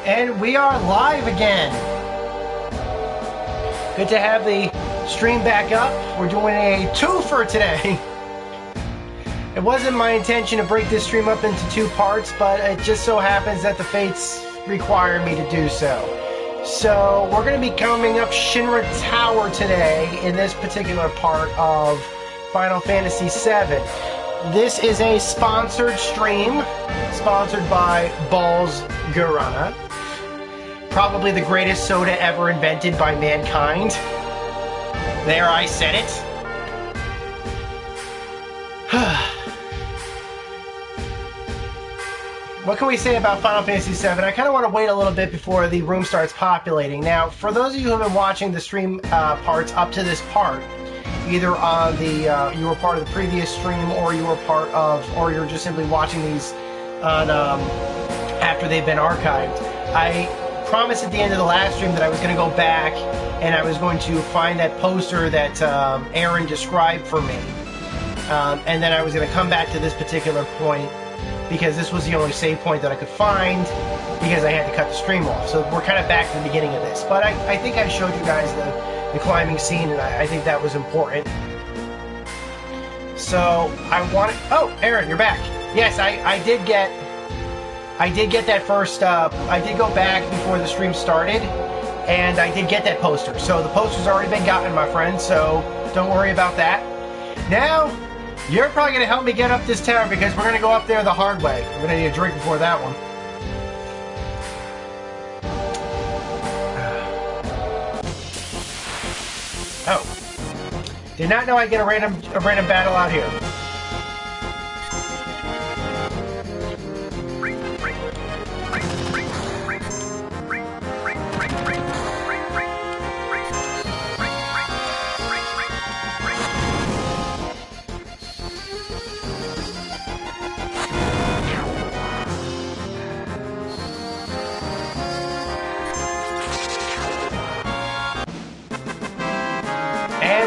And we are live again. Good to have the stream back up. We're doing a twofer today. It wasn't my intention to break this stream up into two parts, but it just so happens that the fates require me to do so. So we're going to be coming up Shinra Tower today in this particular part of Final Fantasy VII. This is a sponsored stream, sponsored by Bawls Guarana. Probably the greatest soda ever invented by mankind. There, I said it. What can we say about Final Fantasy VII? I kind of want to wait a little bit before the room starts populating. Now, for those of you who have been watching the stream parts up to this part, either on the you were part of the previous stream, or you were part of, or you're just simply watching these on after they've been archived, I promised at the end of the last stream that I was going to go back and I was going to find that poster that Aaron described for me, and then I was going to come back to this particular point because this was the only save point that I could find because I had to cut the stream off. So we're kind of back to the beginning of this, but I think I showed you guys the climbing scene, and I think that was important. So I wanted... Oh, Aaron, you're back. Yes, I did get that first, I did go back before the stream started, and I did get that poster. So the poster's already been gotten, my friend, so don't worry about that. Now, you're probably going to help me get up this tower, because we're going to go up there the hard way. I'm going to need a drink before that one. Oh. Did not know I'd get a random battle out here.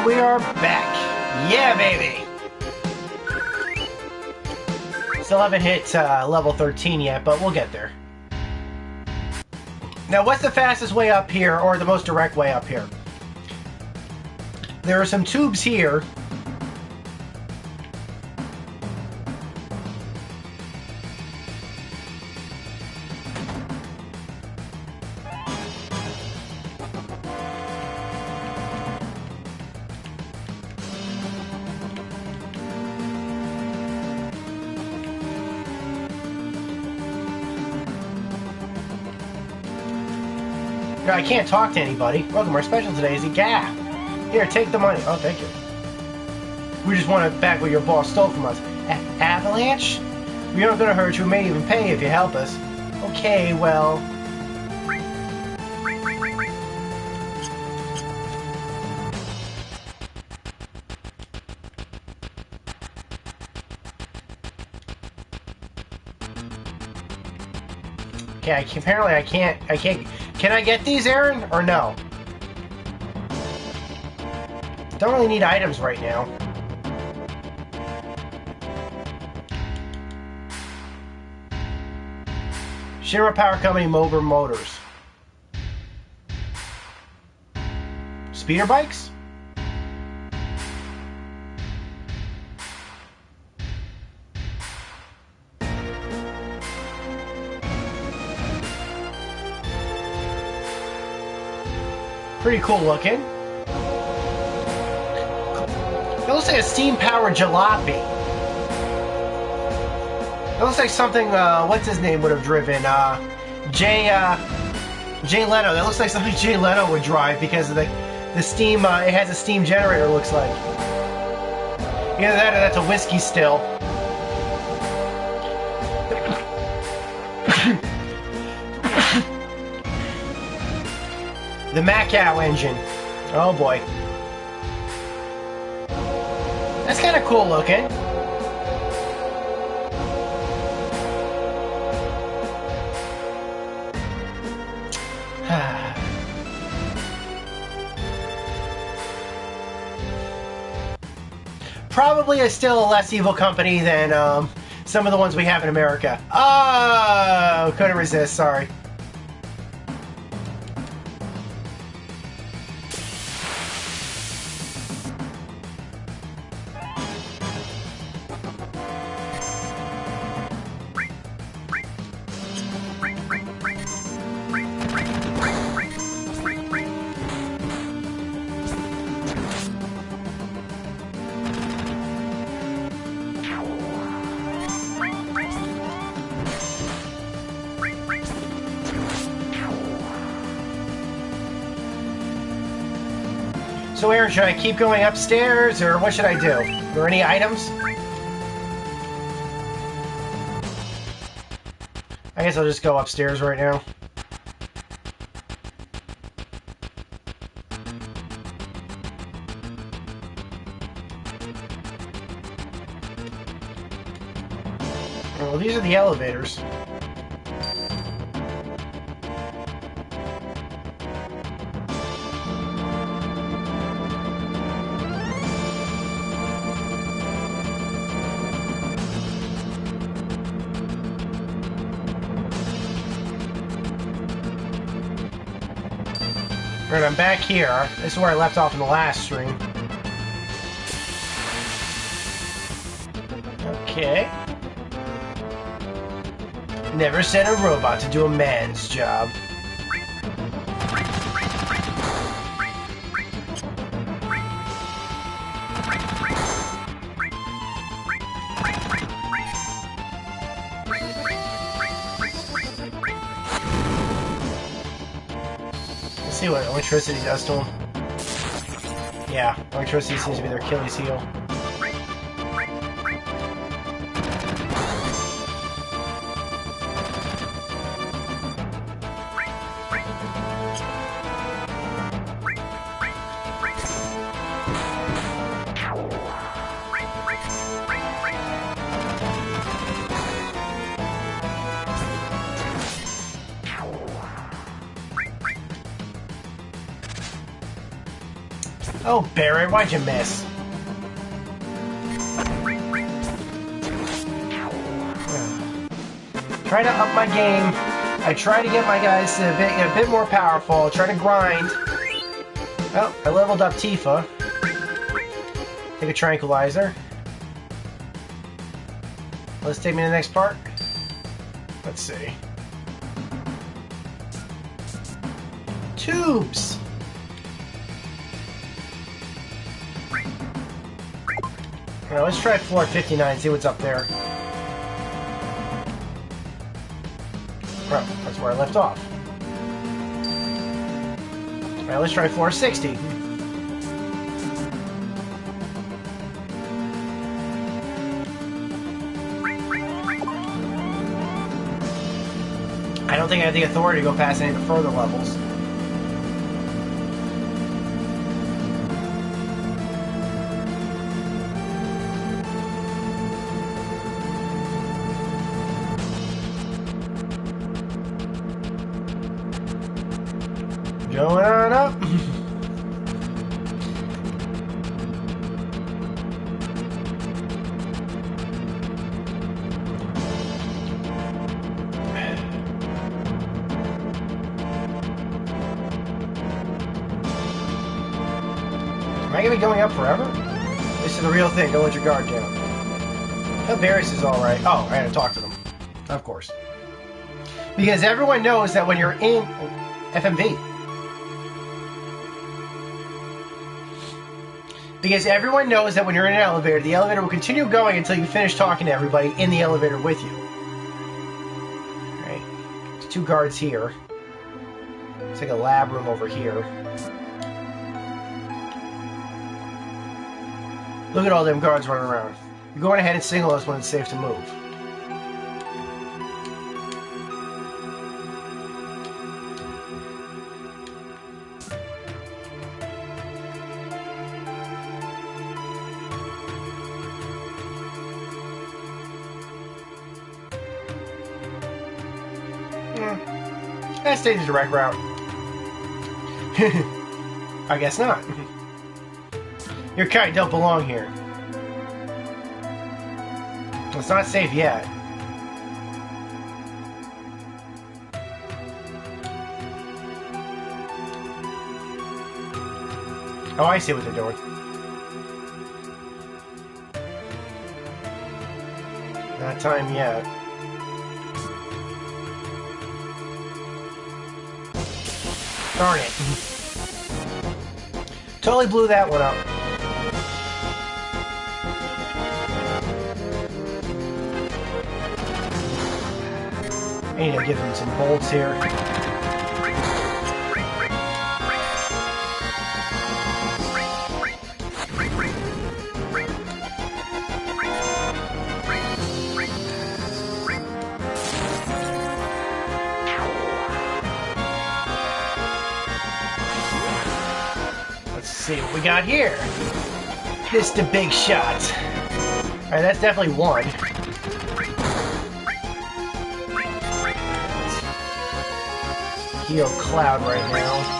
We are back. Yeah, baby. Still haven't hit level 13 yet, but we'll get there. Now, what's the fastest way up here, or the most direct way up here? There are some tubes here. I can't talk to anybody. Welcome, our special today is a gap. Here, take the money. Oh, thank you. We just want it back what your boss stole from us. Avalanche? We aren't gonna hurt you. We may even pay if you help us. Okay, well... Okay, apparently I can't... Can I get these, Aaron, or no? Don't really need items right now. Shinra Power Company Motor Motors. Speeder bikes? Pretty cool looking. It looks like a steam-powered jalopy. It looks like something, what's his name would have driven? Jay Leno. That looks like something Jay Leno would drive because of the steam, it has a steam generator, looks like. Either that or that's a whiskey still. The Macau engine. Oh boy. That's kind of cool looking. Probably still a less evil company than some of the ones we have in America. Oh, couldn't resist, sorry. So, Aaron, should I keep going upstairs, or what should I do? Are there any items? I guess I'll just go upstairs right now. Well, these are the elevators. Alright, I'm back here. This is where I left off in the last stream. Okay. Never send a robot to do a man's job. Let's see what electricity does to them. Yeah, electricity seems to be their Achilles heel. Oh, Barrett, why'd you miss? Try to up my game. I try to get my guys to a bit more powerful. Try to grind. Oh, I leveled up Tifa. Take a tranquilizer. Let's take me to the next part. Let's see. Tubes! Alright, let's try floor 59, see what's up there. Well, that's where I left off. Alright, let's try floor 60. I don't think I have the authority to go past any of the further levels. Going on up. Am I gonna be going up forever? This is the real thing. Don't let your guard down. Varys is all right. Oh, I had to talk to them, of course, because everyone knows that when you're in FMV. Because everyone knows that when you're in an elevator, the elevator will continue going until you finish talking to everybody in the elevator with you. Alright. There's 2 guards here. It's like a lab room over here. Look at all them guards running around. You're going ahead and signal us when it's safe to move. Let's take the direct route. I guess not. Your kite don't belong here. It's not safe yet. Oh, I see what they're doing. Not time yet. Darn it. Totally blew that one up. I need to give him some bolts here. see what we got here. Mr. Big Shot. Alright, that's definitely one. Let's heal Cloud right now.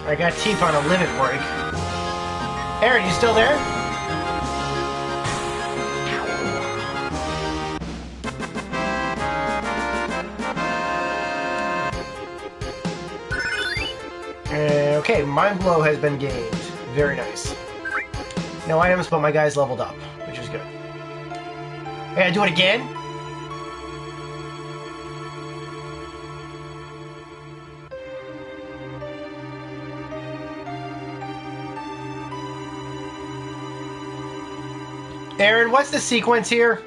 I got Teeth on a limit break. Aaron, you still there? Okay, Mind Blow has been gained. Very nice. No items, but my guy's leveled up, which is good. Hey, I do it again? Aaron, what's the sequence here?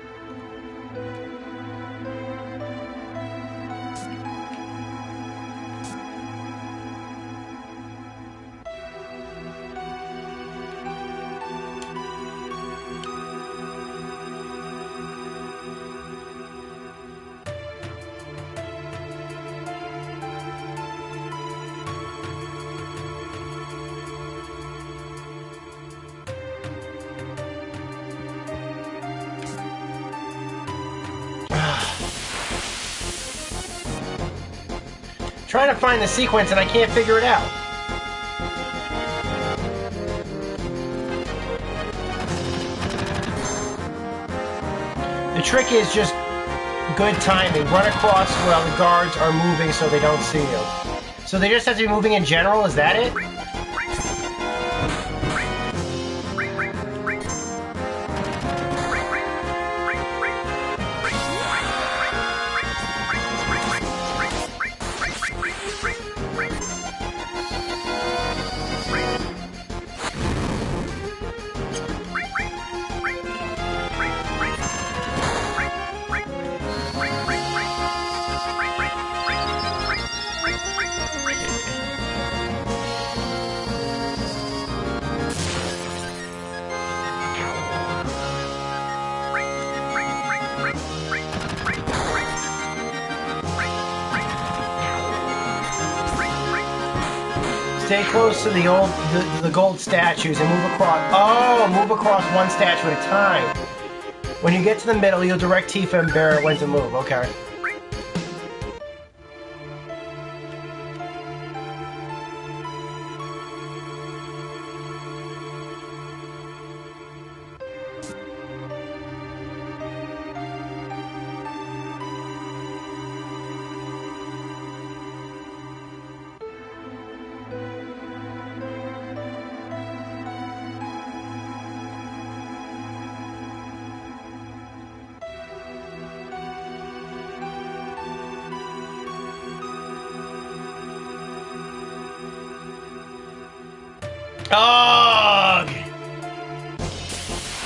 Trying to find the sequence and I can't figure it out. The trick is just good timing. Run across while the guards are moving so they don't see you. So they just have to be moving in general, is that it? Stay close to the gold statues and move across. Oh, move across one statue at a time. When you get to the middle, you'll direct Tifa and Barrett when to move. Okay. Oh!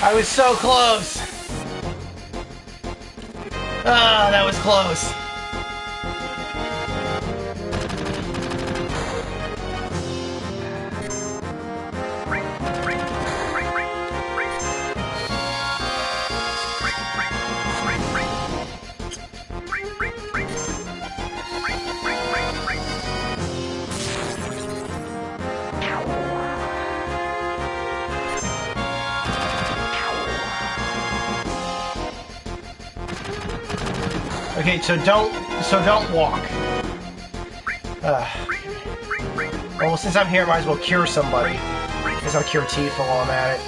I was so close. Ah, that was close. Okay, so don't walk. Well, since I'm here, I might as well cure somebody. Guess I'll cure Tifa while I'm at it.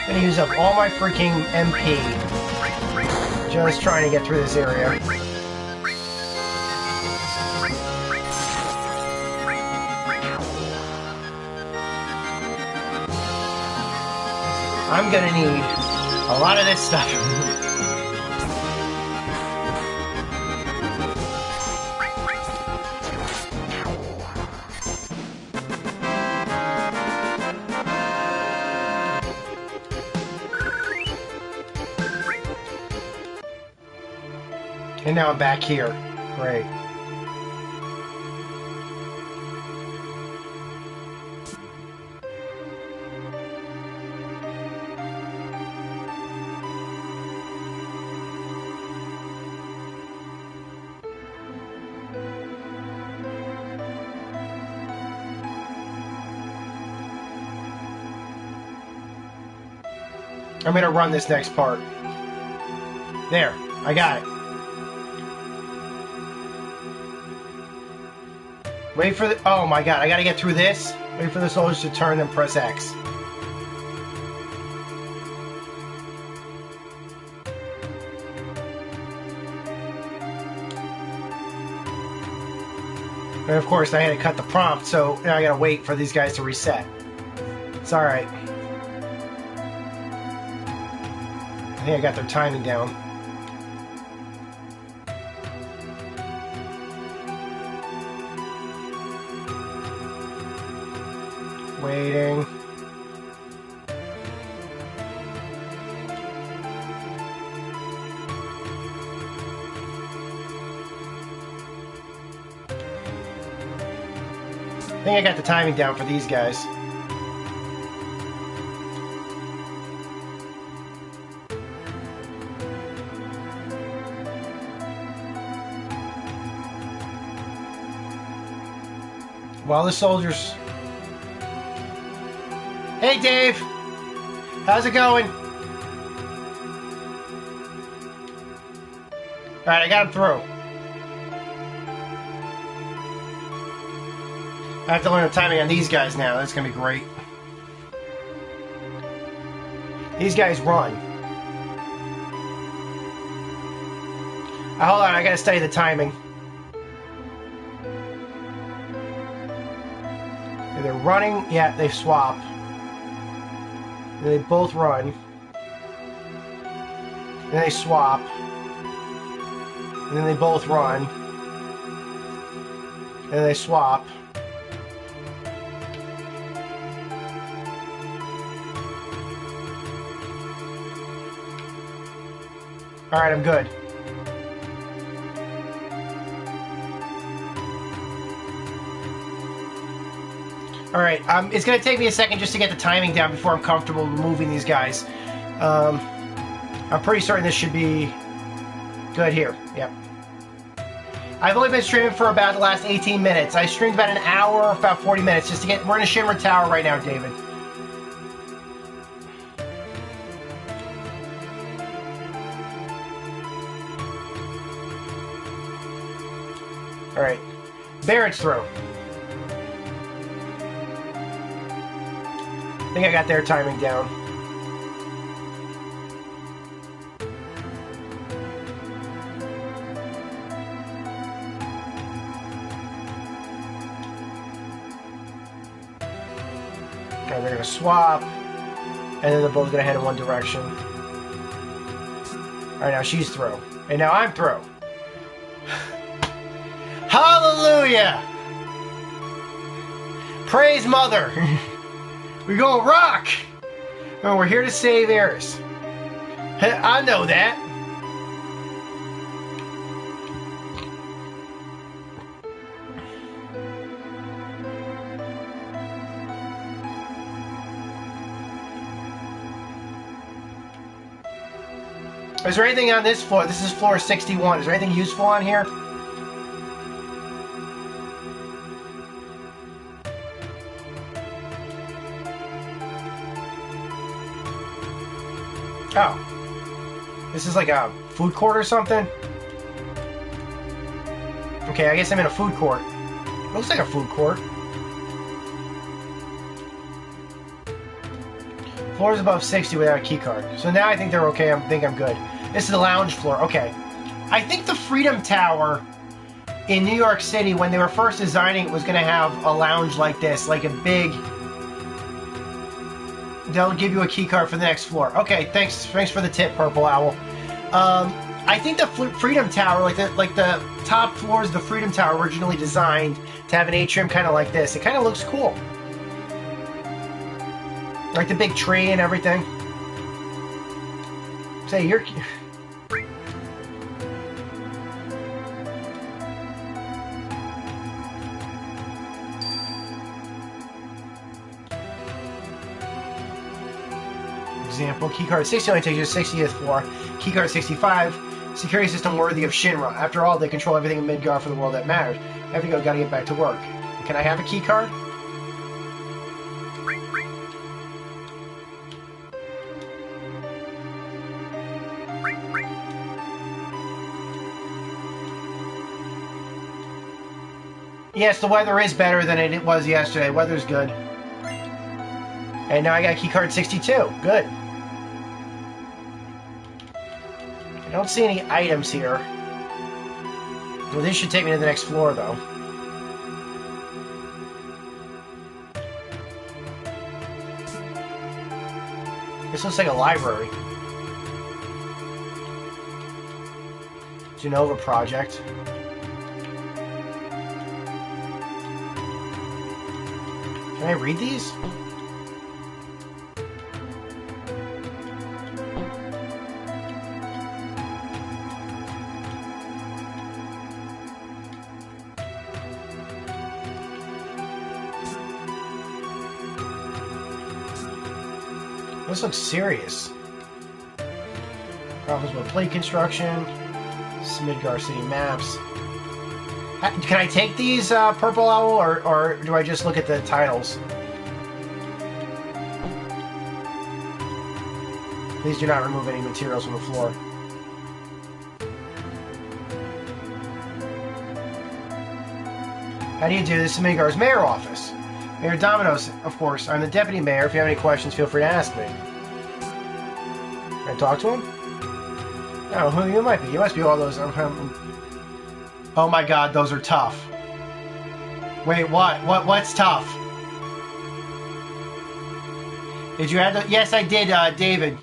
I'm gonna use up all my freaking MP. Just trying to get through this area. I'm gonna need a lot of this stuff. And now I'm back here. Great. I'm gonna run this next part. There, I got it. Wait for the... Oh my god, I gotta get through this. Wait for the soldiers to turn, then press X. And of course, I had to cut the prompt, so now I gotta wait for these guys to reset. It's alright. I think I got their timing down. Waiting. I think I got the timing down for these guys. While the soldiers... Hey, Dave! How's it going? Alright, I got him through. I have to learn the timing on these guys now. That's gonna be great. These guys run. Hold on, I gotta study the timing. They're running. Yeah, they swap. And they both run. And they swap. And then they both run. And they swap. Alright, I'm good. Alright, it's going to take me a second just to get the timing down before I'm comfortable moving these guys. I'm pretty certain this should be good here. Yep. I've only been streaming for about the last 18 minutes. I streamed about an hour, about 40 minutes, just to get... We're in a Shinra Tower right now, David. Alright. Barrett's through. I think I got their timing down. Okay, they're gonna swap, and then they're both gonna head in one direction. Alright, now she's through. And now I'm through. Hallelujah! Praise Mother! We're gonna rock! Oh, we're here to save Eris. I know that. Is there anything on this floor? This is floor 61. Is there anything useful on here? Oh. This is like a food court or something? Okay, I guess I'm in a food court. Looks like a food court. Floors above 60 without a key card. So now I think they're okay. I think I'm good. This is the lounge floor. Okay. I think the Freedom Tower in New York City, when they were first designing it, was going to have a lounge like this. Like a big... They'll give you a key card for the next floor. Okay, thanks for the tip, Purple Owl. I think the Freedom Tower, like the top floors of the Freedom Tower, originally designed to have an atrium kind of like this. It kind of looks cool, like the big tree and everything. Say you're. Example, keycard 60 only takes you to the 60th floor. Keycard 65, security system worthy of Shinra. After all, they control everything in Midgar for the world that matters. I think I've got to get back to work. Can I have a keycard? Yes, the weather is better than it was yesterday. Weather's good. And now I got keycard 62. Good. I don't see any items here. Well, this should take me to the next floor, though. This looks like a library. Genova Project. Can I read these? This looks serious. Problems with plate construction. Midgar City maps. Can I take these, Purple Owl, or do I just look at the titles? Please do not remove any materials from the floor. How do you do this? Is Midgar's mayor office. Mayor Domino's, of course. I'm the deputy mayor. If you have any questions, feel free to ask me. Can I talk to him? Oh, who you might be? You must be all those. Oh my God, those are tough. Wait, what? What's tough? Did you add the? Yes, I did, David.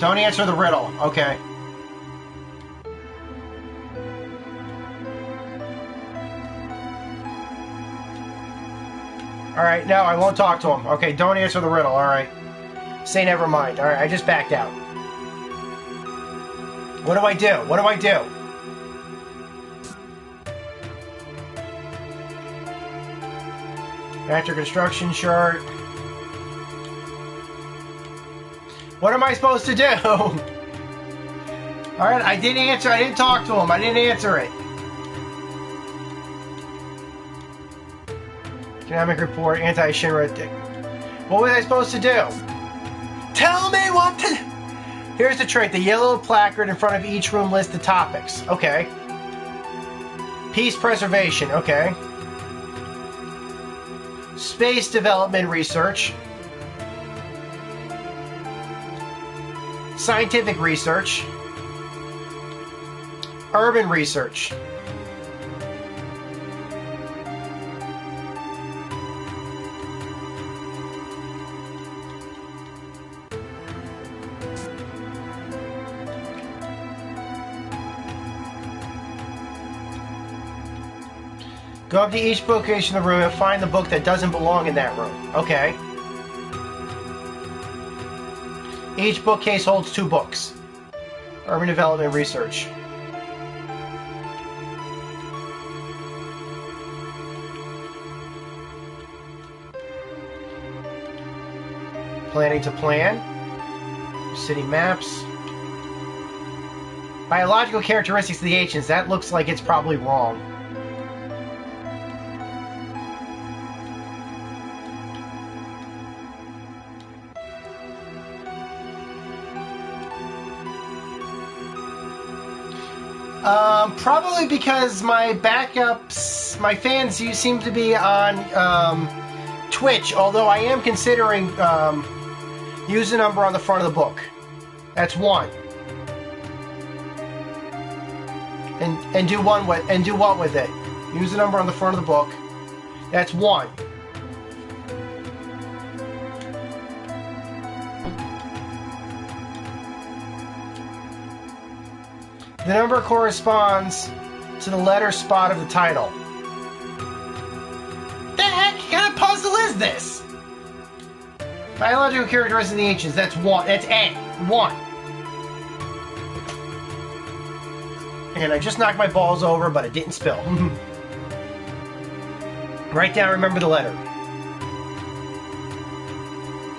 Don't answer the riddle. Okay. Alright, no, I won't talk to him. Okay, don't answer the riddle, alright. Say never mind. Alright, I just backed out. What do I do? What do I do? After construction chart. What am I supposed to do? Alright, I didn't answer. I didn't talk to him. I didn't answer it. Economic report, anti-Shinra. What was I supposed to do? Tell me what to... Here's the trick. The yellow placard in front of each room lists the topics. Okay. Peace preservation. Okay. Space development research. Scientific research. Urban research. Go up to each bookcase in the room and find the book that doesn't belong in that room. Okay. Each bookcase holds 2 books. Urban Development Research. Planning to plan. City maps. Biological characteristics of the ancients. That looks like it's probably wrong. Probably because my backups, my fans, you seem to be on Twitch, although I am considering use the number on the front of the book. That's 1. And do what with it? Use the number on the front of the book. That's 1. The number corresponds to the letter spot of the title. The heck kind of puzzle is this? Biological characteristics of the ancients. That's 1. That's A. 1. And I just knocked my balls over, but it didn't spill. Write down, remember the letter.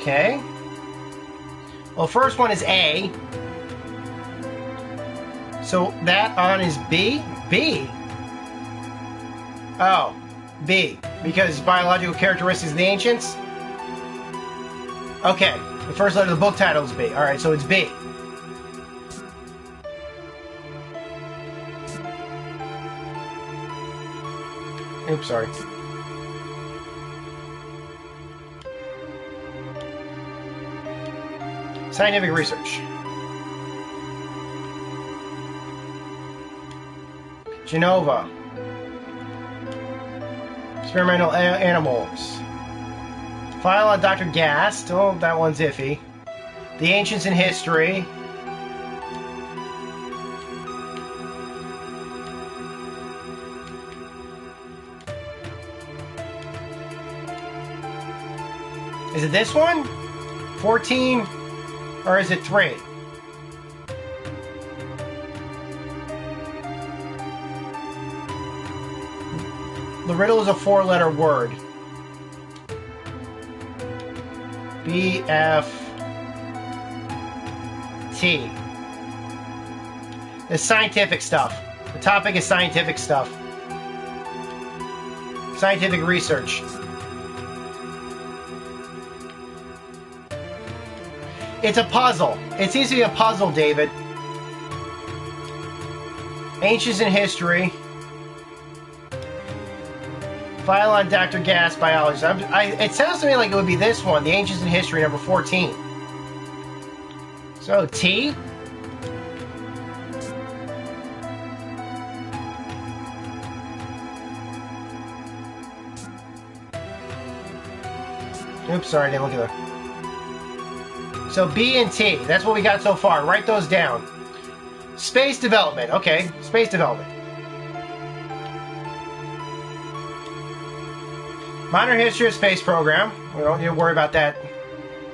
Okay. Well, the first one is A. So that on is B? B? Oh, B. Because biological characteristics of the ancients? Okay. The first letter of the book title is B. Alright, so it's B. Oops, sorry. Scientific research. Genova. Experimental animals. File on Dr. Gast. Oh, that one's iffy. The Ancients in History. Is it this one? 14? Or is it 3? The riddle is a 4-letter word. BFT. It's scientific stuff. The topic is scientific stuff. Scientific research. It's a puzzle. It seems to be a puzzle, David. Ancients in History. File on Dr. Gas, Biology. It sounds to me like it would be this one, the Ancients in History, number 14. So, T? Oops, sorry, I didn't look at that. So B and T, that's what we got so far. Write those down. Space development, okay, space development. Modern history of space program. We don't need to worry about that.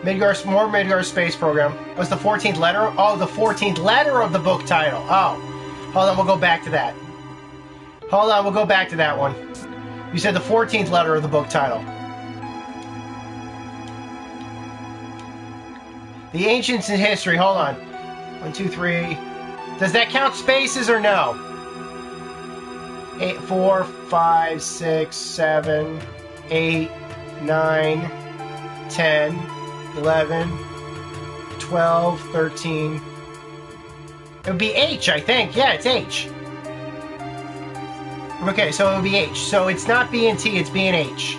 More Midgar space program. What's the 14th letter? Oh, the 14th letter of the book title. Oh, hold on, we'll go back to that. Hold on, we'll go back to that one. You said the 14th letter of the book title. The Ancients in History, hold on. 1, 2, 3. Does that count spaces or no? 8, 4, 5, 6, 7, 8, 9, 10, 11, 12, 13. It would be H, I think. Yeah, it's H. Okay, so it would be H. So it's not B and T, it's B and H.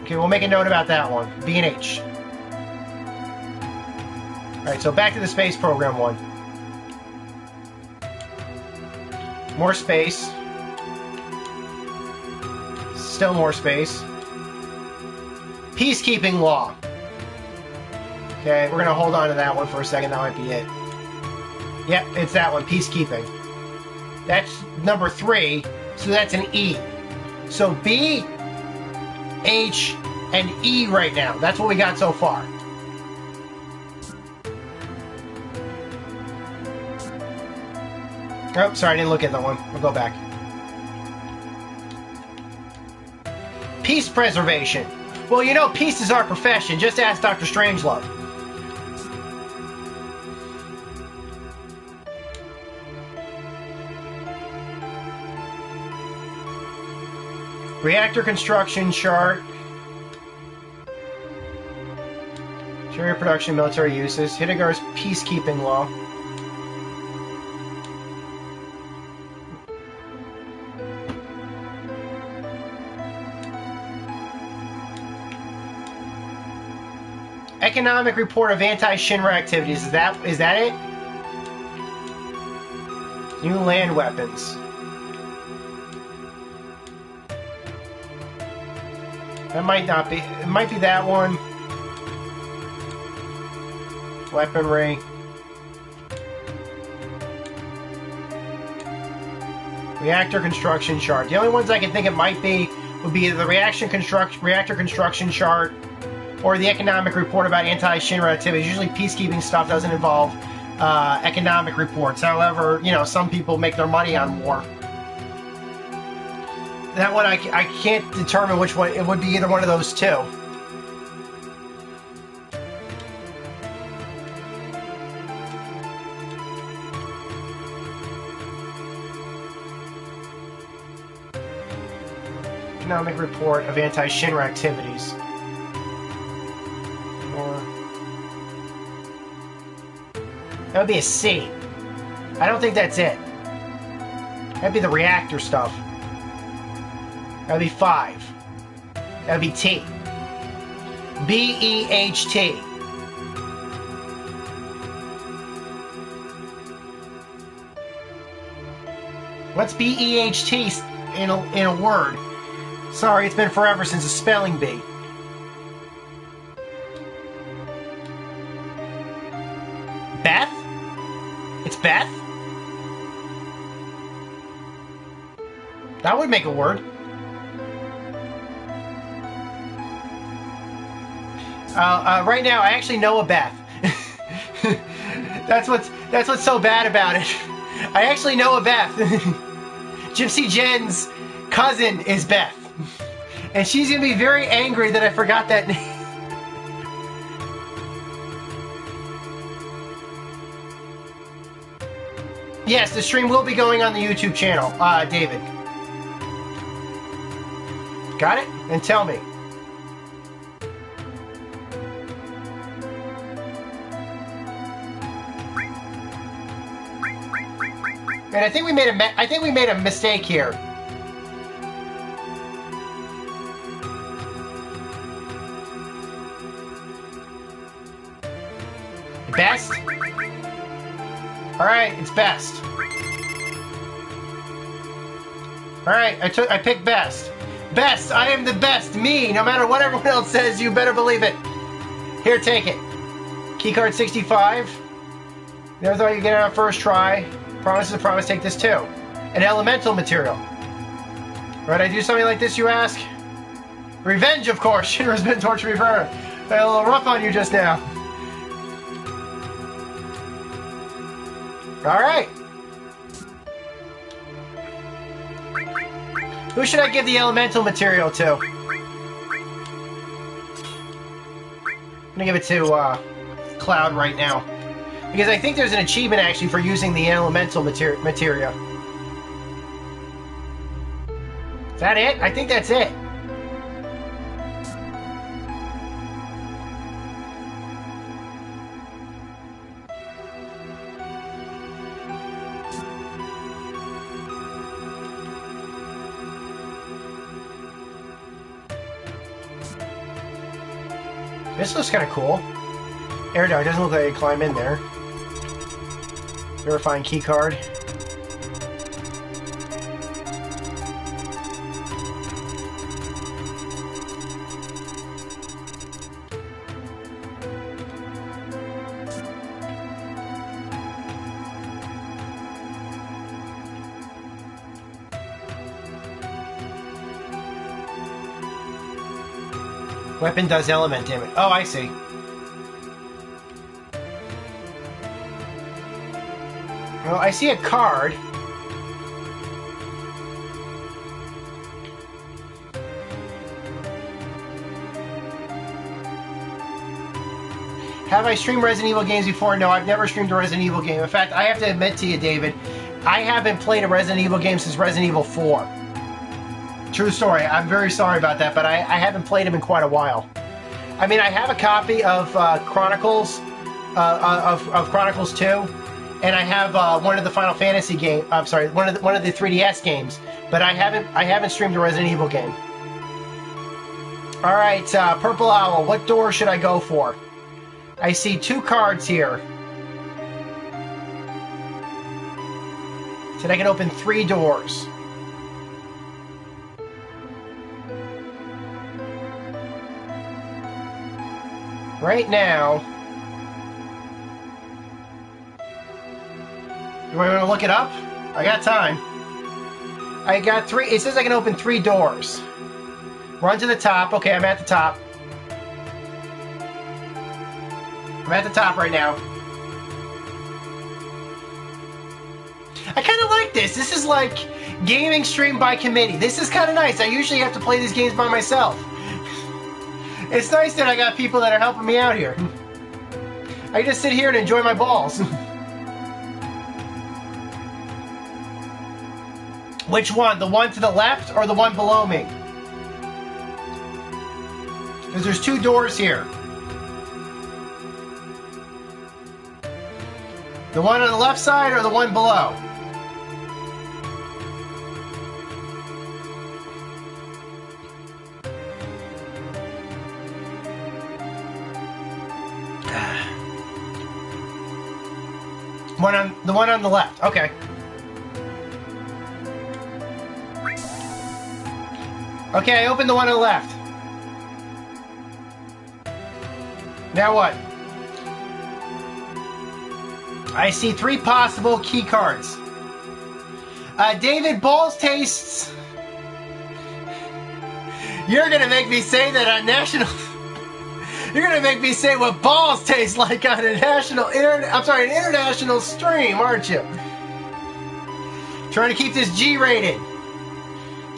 Okay, we'll make a note about that one. B and H. Alright, so back to the space program one. More space. Still more space. Peacekeeping law. Okay, we're going to hold on to that one for a second. That might be it. Yep, it's that one. Peacekeeping. That's number 3, so that's an E. So B, H, and E right now. That's what we got so far. Oh, sorry, I didn't look at that one. We'll go back. Peace preservation. Well, you know, peace is our profession. Just ask Dr. Strangelove. Reactor construction chart. Material production, military uses. Hiddegar's peacekeeping law. Economic report of anti-Shinra activities. Is that it? New land weapons. That might not be. It might be that one. Weaponry. Reactor construction chart. The only ones I can think it might be would be the reactor construction chart, or the economic report about anti-Shinra activities. Usually peacekeeping stuff doesn't involve economic reports. However, you know, some people make their money on war. That one, I can't determine which one. It would be either one of those two. Economic report of anti-Shinra activities. That would be a C. I don't think that's it. That'd be the reactor stuff. That'd be 5. That'd be T. B-E-H-T. What's B-E-H-T in a word? Sorry, it's been forever since a spelling bee. Beth? It's Beth? That would make a word. Right now, I actually know a Beth. That's what's so bad about it. I actually know a Beth. Gypsy Jen's cousin is Beth, and she's gonna be very angry that I forgot that name. Yes, the stream will be going on the YouTube channel, David. Got it? And tell me. And I think we made a mistake here. Best? Alright, it's best. Alright, I picked best. Best, I am the best, me, no matter what everyone else says, you better believe it. Here, take it. Keycard 65. Never thought you'd get it on first try. Promise is a promise, take this too. An elemental material. Right, I do something like this, you ask? Revenge, of course. Shinra's been torturing me forever. I had a little rough on you just now. Alright. Who should I give the elemental material to? I'm gonna give it to Cloud right now. Because I think there's an achievement actually for using the elemental materia. Is that it? I think that's it. This looks kind of cool. Air dog doesn't look like I can climb in there. Verifying key card. Weapon does element damage. Oh, I see. Well, I see a card. Have I streamed Resident Evil games before? No, I've never streamed a Resident Evil game. In fact, I have to admit to you, David, I haven't played a Resident Evil game since Resident Evil 4. True story. I'm very sorry about that, but I haven't played them in quite a while. I mean, I have a copy of Chronicles, of Chronicles 2. And I have one of the Final Fantasy game. I'm sorry, one of the 3DS games. But I haven't streamed a Resident Evil game. All right, Purple Owl. What door should I go for? I see 2 cards here. Said I can open 3 doors. Right now. Do I want to look it up? I got time. I got 3. It says I can open 3 doors. Run to the top. Okay, I'm at the top. I'm at the top right now. I kind of like this. This is like gaming stream by committee. This is kind of nice. I usually have to play these games by myself. It's nice that I got people that are helping me out here. I just sit here and enjoy my balls. Which one? The one to the left or the one below me? Because there's 2 doors here. The one on the left side or the one below? The one on the left. Okay. Okay, I opened the one on the left. Now what? I see 3 possible key cards. David, Bawls tastes... You're gonna make me say that on national... You're gonna make me say what Bawls taste like on a an international stream, aren't you? Trying to keep this G-rated.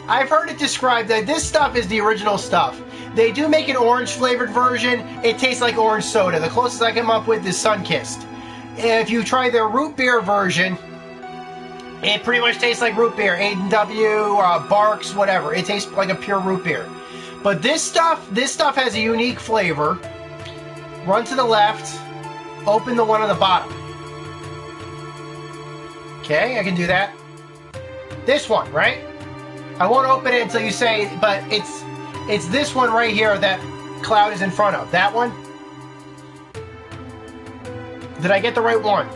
I've heard it described that this stuff is the original stuff. They do make an orange-flavored version. It tastes like orange soda. The closest I come up with is Sunkissed. If you try their root beer version, it pretty much tastes like root beer. A&W, Barks, whatever. It tastes like a pure root beer. But this stuff has a unique flavor. Run to the left. Open the one on the bottom. Okay, I can do that. This one, right? I won't open it until you say, but it's this one right here that Cloud is in front of. That one? Did I get the right one?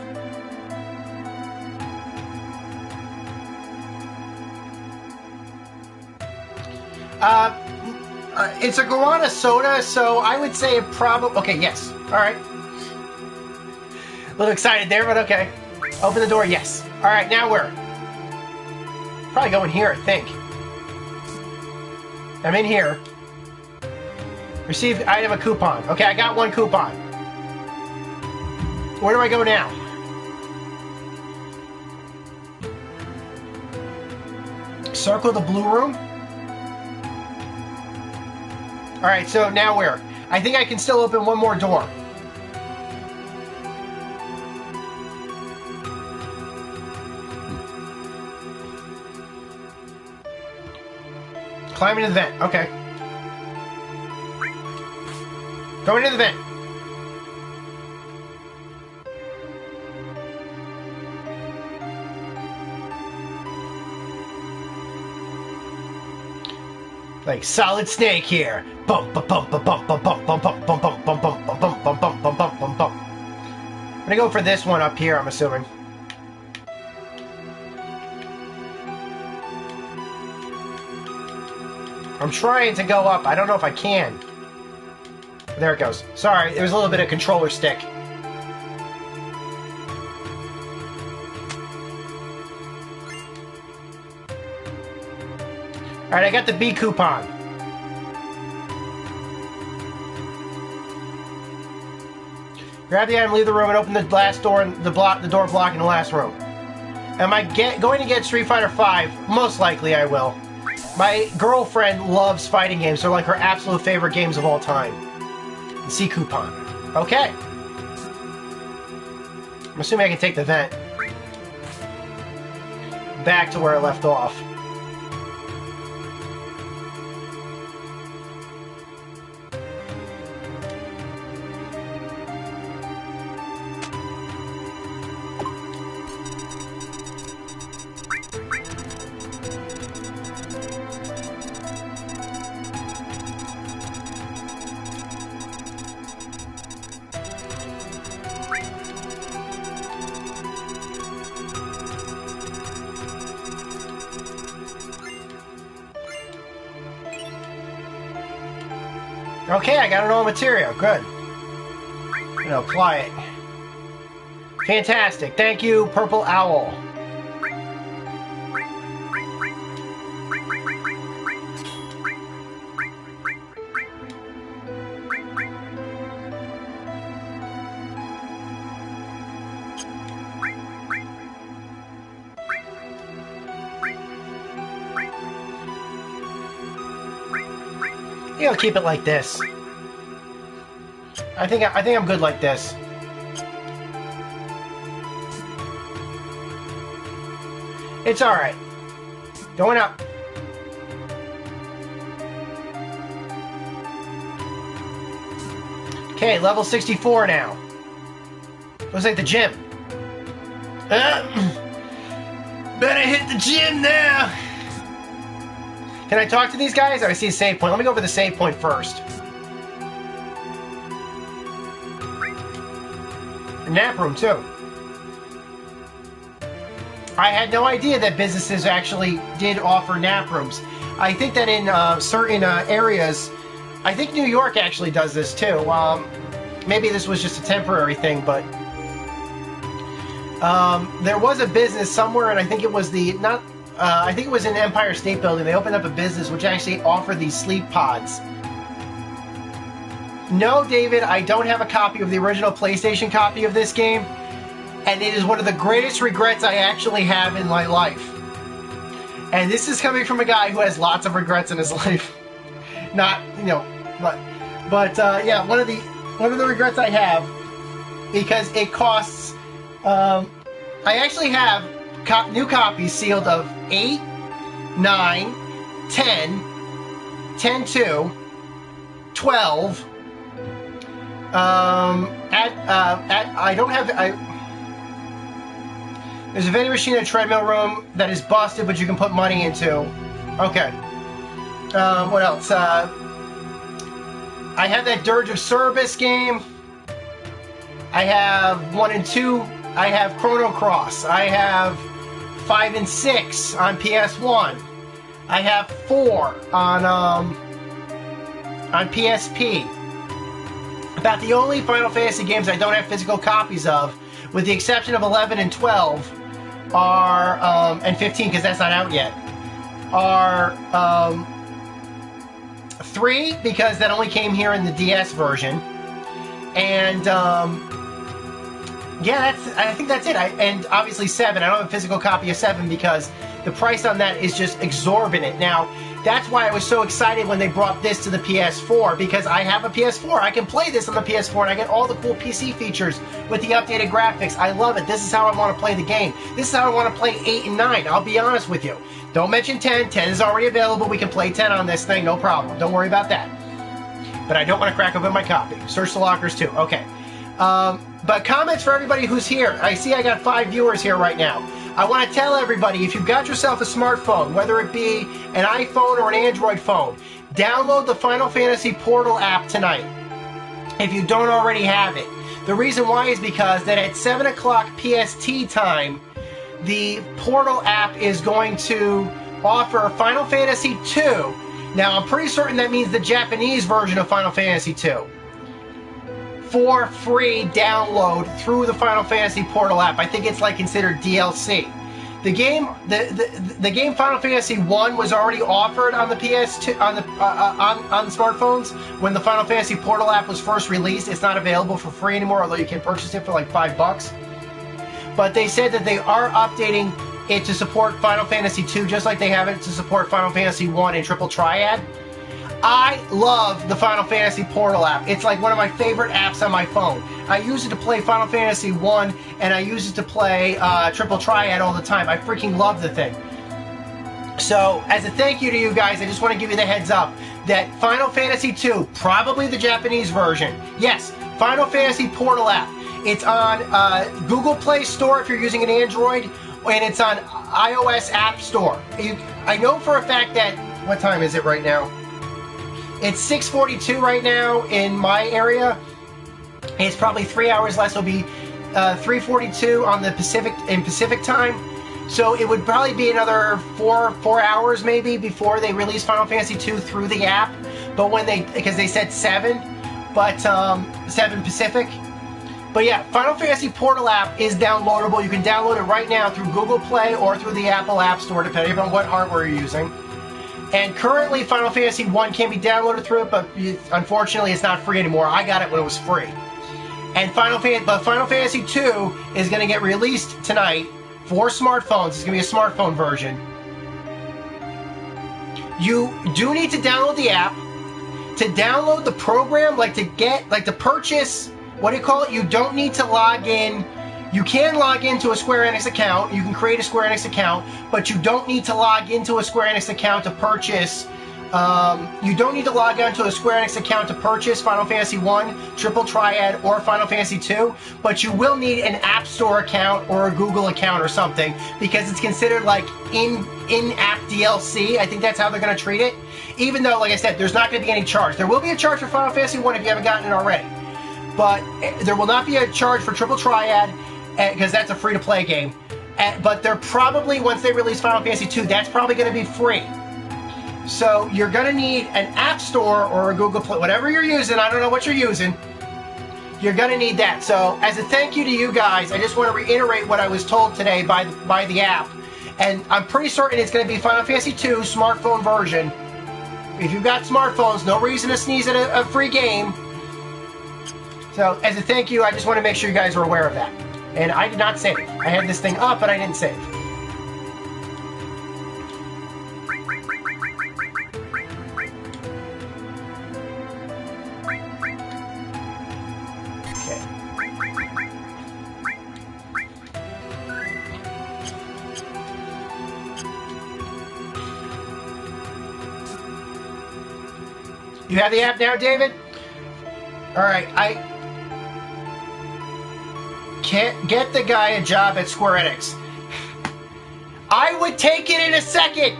It's a guarana soda, so I would say it probably... Okay, yes. Alright. A little excited there, but okay. Open the door, yes. Alright, now where? Probably go in here, I think. I'm in here. Received item a coupon. Okay, I got 1 coupon. Where do I go now? Circle the blue room? Alright, so now where? I think I can still open 1 more door. Climb into the vent. Okay. Go into the vent. Like Solid Snake here. Bump, bump, bump, bump, bump, bump, bump, bump, bump, bump, bump, bump, bump, bump, bump, bump, bump, bump, bump, bump. I'm gonna go for this one up here, I'm assuming. I'm trying to go up. I don't know if I can. There it goes. Sorry, there was a little bit of controller stick. Alright, I got the B coupon. Grab the item, leave the room, and open the last door, the door blocking the last room. Am I going to get Street Fighter V? Most likely I will. My girlfriend loves fighting games. They're like her absolute favorite games of all time. C coupon. Okay. I'm assuming I can take the vent. Back to where I left off. Okay, I got an all material. Good. I'm gonna apply it. Fantastic. Thank you, Purple Owl. I'll keep it like this. I think I'm good like this. It's all right. Going up. Okay, level 64 now. Looks like the gym. Better hit the gym now. Can I talk to these guys? Oh, I see a save point. Let me go for the save point first. A nap room, too. I had no idea that businesses actually did offer nap rooms. I think that in certain areas, I think New York actually does this too. Maybe this was just a temporary thing, but there was a business somewhere, and I think it was I think it was in Empire State Building. They opened up a business which actually offered these sleep pods. No, David, I don't have a copy of the original PlayStation copy of this game, and it is one of the greatest regrets I actually have in my life. And this is coming from a guy who has lots of regrets in his life. Not, but yeah, one of the regrets I have, because it costs. I actually have new copies sealed of 8, 9, 10, 10-2, 12. I don't have. There's a vending machine in a treadmill room that is busted, but you can put money into. Okay. What else? I have that Dirge of Cerberus game. I have 1 and 2. I have Chrono Cross. I have 5 and 6 on PS1. I have 4 on PSP. About the only Final Fantasy games I don't have physical copies of, with the exception of 11 and 12, are and 15 because that's not out yet, are 3 because that only came here in the DS version, and yeah, I think that's it. And obviously 7. I don't have a physical copy of 7 because the price on that is just exorbitant. Now, that's why I was so excited when they brought this to the PS4, because I have a PS4. I can play this on the PS4 and I get all the cool PC features with the updated graphics. I love it. This is how I want to play the game. This is how I want to play 8 and 9. I'll be honest with you. Don't mention 10. 10 is already available. We can play 10 on this thing, no problem. Don't worry about that. But I don't want to crack open my copy. Search the lockers too. Okay. But comments for everybody who's here. I see I got 5 viewers here right now. I want to tell everybody, if you've got yourself a smartphone, whether it be an iPhone or an Android phone, download the Final Fantasy Portal app tonight, if you don't already have it. The reason why is because that at 7 o'clock PST time, the Portal app is going to offer Final Fantasy II. Now, I'm pretty certain that means the Japanese version of Final Fantasy II. For free download through the Final Fantasy Portal app. I think it's like considered DLC. The game, the game Final Fantasy I was already offered on the PS2 on smartphones when the Final Fantasy Portal app was first released. It's not available for free anymore, although you can purchase it for like $5. But they said that they are updating it to support Final Fantasy II, just like they have it to support Final Fantasy I and Triple Triad. I love the Final Fantasy Portal app. It's like one of my favorite apps on my phone. I use it to play Final Fantasy I, and I use it to play Triple Triad all the time. I freaking love the thing. So, as a thank you to you guys, I just want to give you the heads up that Final Fantasy II, probably the Japanese version, yes, Final Fantasy Portal app. It's on Google Play Store if you're using an Android, and it's on iOS App Store. I know for a fact that, what time is it right now? It's 6:42 right now in my area. It's probably 3 hours less. It'll be 3:42 on the Pacific time. So it would probably be another four hours maybe before they release Final Fantasy II through the app. But because they said 7, but 7 Pacific. But yeah, Final Fantasy Portal app is downloadable. You can download it right now through Google Play or through the Apple App Store, depending on what hardware you're using. And currently, Final Fantasy I can be downloaded through it, but unfortunately, it's not free anymore. I got it when it was free. And Final Fantasy II is going to get released tonight for smartphones. It's going to be a smartphone version. You do need to download the app. To download the program, to purchase, what do you call it? You don't need to log in. You can log into a Square Enix account. You can create a Square Enix account, but you don't need to log into a Square Enix account to purchase. You don't need to log into a Square Enix account to purchase Final Fantasy I, Triple Triad, or Final Fantasy II, but you will need an App Store account or a Google account or something, because it's considered like in-app DLC. I think that's how they're going to treat it. Even though, like I said, there's not going to be any charge. There will be a charge for Final Fantasy I if you haven't gotten it already. But there will not be a charge for Triple Triad, because that's a free-to-play game. but they're probably, once they release Final Fantasy 2, that's probably going to be free. So you're going to need an App Store or a Google Play, whatever you're using. I don't know what you're using. You're going to need that. So as a thank you to you guys, I just want to reiterate what I was told today by the app. And I'm pretty certain it's going to be Final Fantasy 2 smartphone version. If you've got smartphones, no reason to sneeze at a free game. So as a thank you, I just want to make sure you guys are aware of that. And I did not save. I had this thing up, but I didn't save. Okay. You have the app now, David? Alright, I can't get the guy a job at Square Enix. I would take it in a second.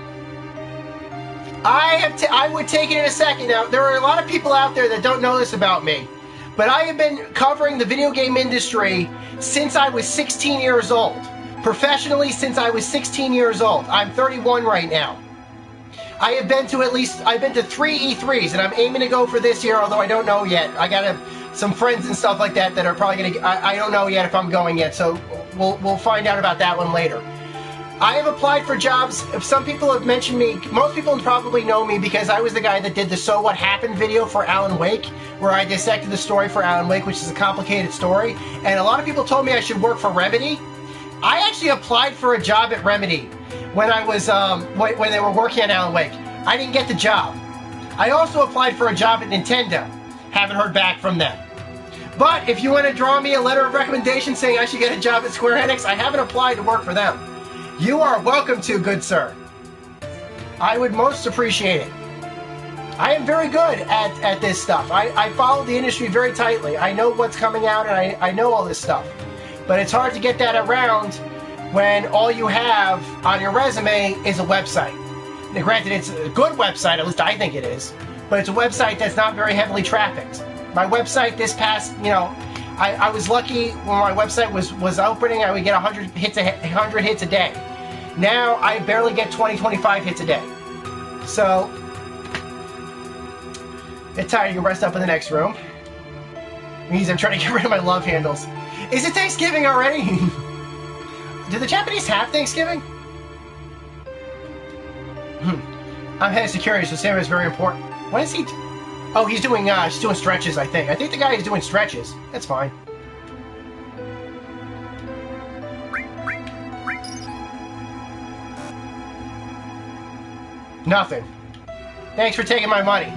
I would take it in a second. Now, there are a lot of people out there that don't know this about me, but I have been covering the video game industry since I was 16 years old. Professionally, since I was 16 years old. I'm 31 right now. I've been to 3 E3s, and I'm aiming to go for this year, although I don't know yet. I got some friends and stuff like that that are probably going to... I don't know yet if I'm going yet, so we'll find out about that one later. I have applied for jobs. Some people have mentioned me. Most people probably know me because I was the guy that did the So What Happened video for Alan Wake, where I dissected the story for Alan Wake, which is a complicated story. And a lot of people told me I should work for Remedy. I actually applied for a job at Remedy when I was when they were working on Alan Wake. I didn't get the job. I also applied for a job at Nintendo. Haven't heard back from them. But if you want to draw me a letter of recommendation saying I should get a job at Square Enix, I haven't applied to work for them. You are welcome to, good sir. I would most appreciate it. I am very good at this stuff. I follow the industry very tightly. I know what's coming out, and I know all this stuff. But it's hard to get that around when all you have on your resume is a website. Now, granted, it's a good website, at least I think it is, but it's a website that's not very heavily trafficked. My website this past, I was lucky when my website was opening, I would get 100 hits a day. Now I barely get 25 hits a day. So, get tired, you can rest up in the next room. It means I'm trying to get rid of my love handles. Is it Thanksgiving already? Do the Japanese have Thanksgiving? I'm head of security, so Sam is very important. What is he? Oh, he's doing stretches, I think. I think the guy is doing stretches. That's fine. Nothing. Thanks for taking my money.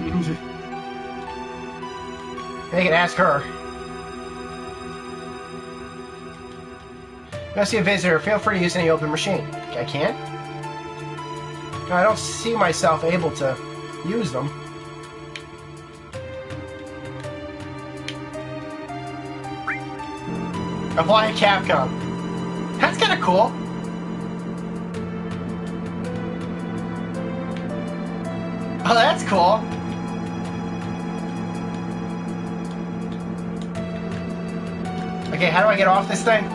They can ask her. If I see a visitor, feel free to use any open machine. I can't? No, I don't see myself able to use them. Apply a Capcom. That's kind of cool. Oh, that's cool. Okay, how do I get off this thing?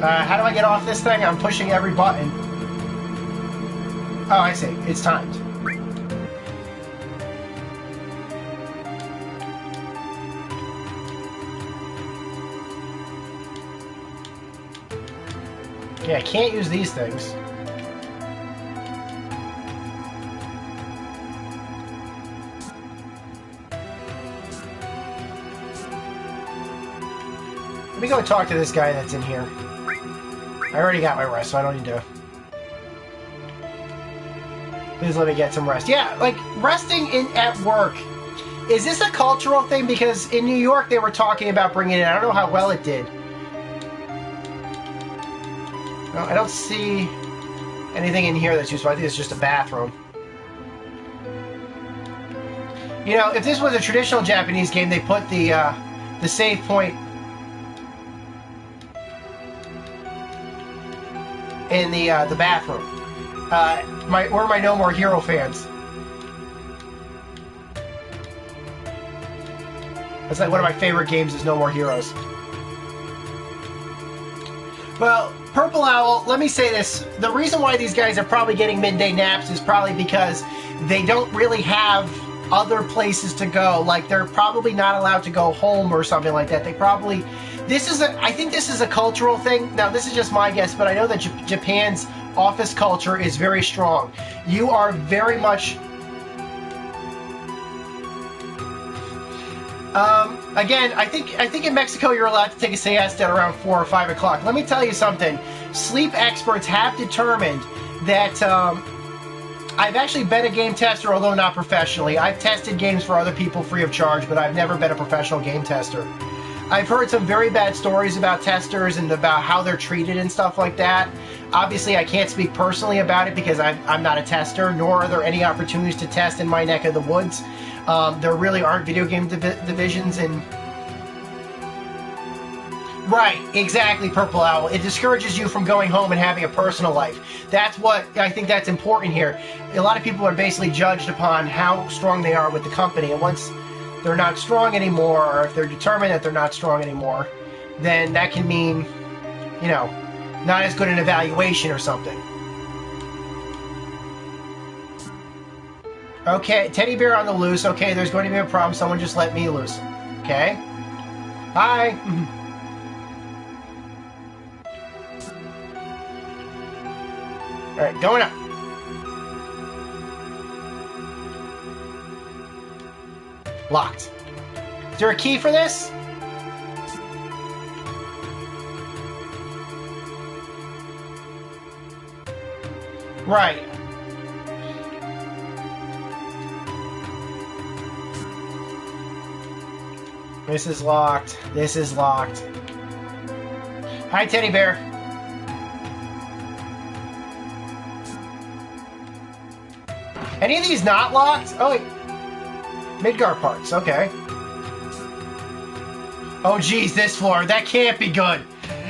How do I get off this thing? I'm pushing every button. Oh, I see. It's timed. Yeah, I can't use these things. Let me go talk to this guy that's in here. I already got my rest, so I don't need to... Please let me get some rest. Yeah, like, resting at work. Is this a cultural thing? Because in New York, they were talking about bringing it in. I don't know how well it did. No, I don't see anything in here that's useful. I think it's just a bathroom. You know, if this was a traditional Japanese game, they put the save point in the bathroom. Where are my No More Hero fans? That's like one of my favorite games is No More Heroes. Well, Purple Owl, let me say this. The reason why these guys are probably getting midday naps is probably because they don't really have other places to go. Like, they're probably not allowed to go home or something like that. They probably... I think this is a cultural thing. Now, this is just my guess, but I know that Japan's office culture is very strong. You are very much... Again, I think in Mexico you're allowed to take a siesta at around 4 or 5 o'clock. Let me tell you something. Sleep experts have determined that I've actually been a game tester, although not professionally. I've tested games for other people free of charge, but I've never been a professional game tester. I've heard some very bad stories about testers and about how they're treated and stuff like that. Obviously, I can't speak personally about it because I'm not a tester, nor are there any opportunities to test in my neck of the woods. There really aren't video game divisions in... Right, exactly, Purple Owl. It discourages you from going home and having a personal life. That's what I think that's important here. A lot of people are basically judged upon how strong they are with the company, and once they're not strong anymore, or if they're determined that they're not strong anymore, then that can mean, you know, not as good an evaluation or something. Okay, teddy bear on the loose. Okay, there's going to be a problem. Someone just let me loose. Okay. Hi. Alright, going up. Locked. Is there a key for this? Right. This is locked. This is locked. Hi, teddy bear. Any of these not locked? Oh, wait. Midgar parts, okay. Oh, geez, this floor. That can't be good.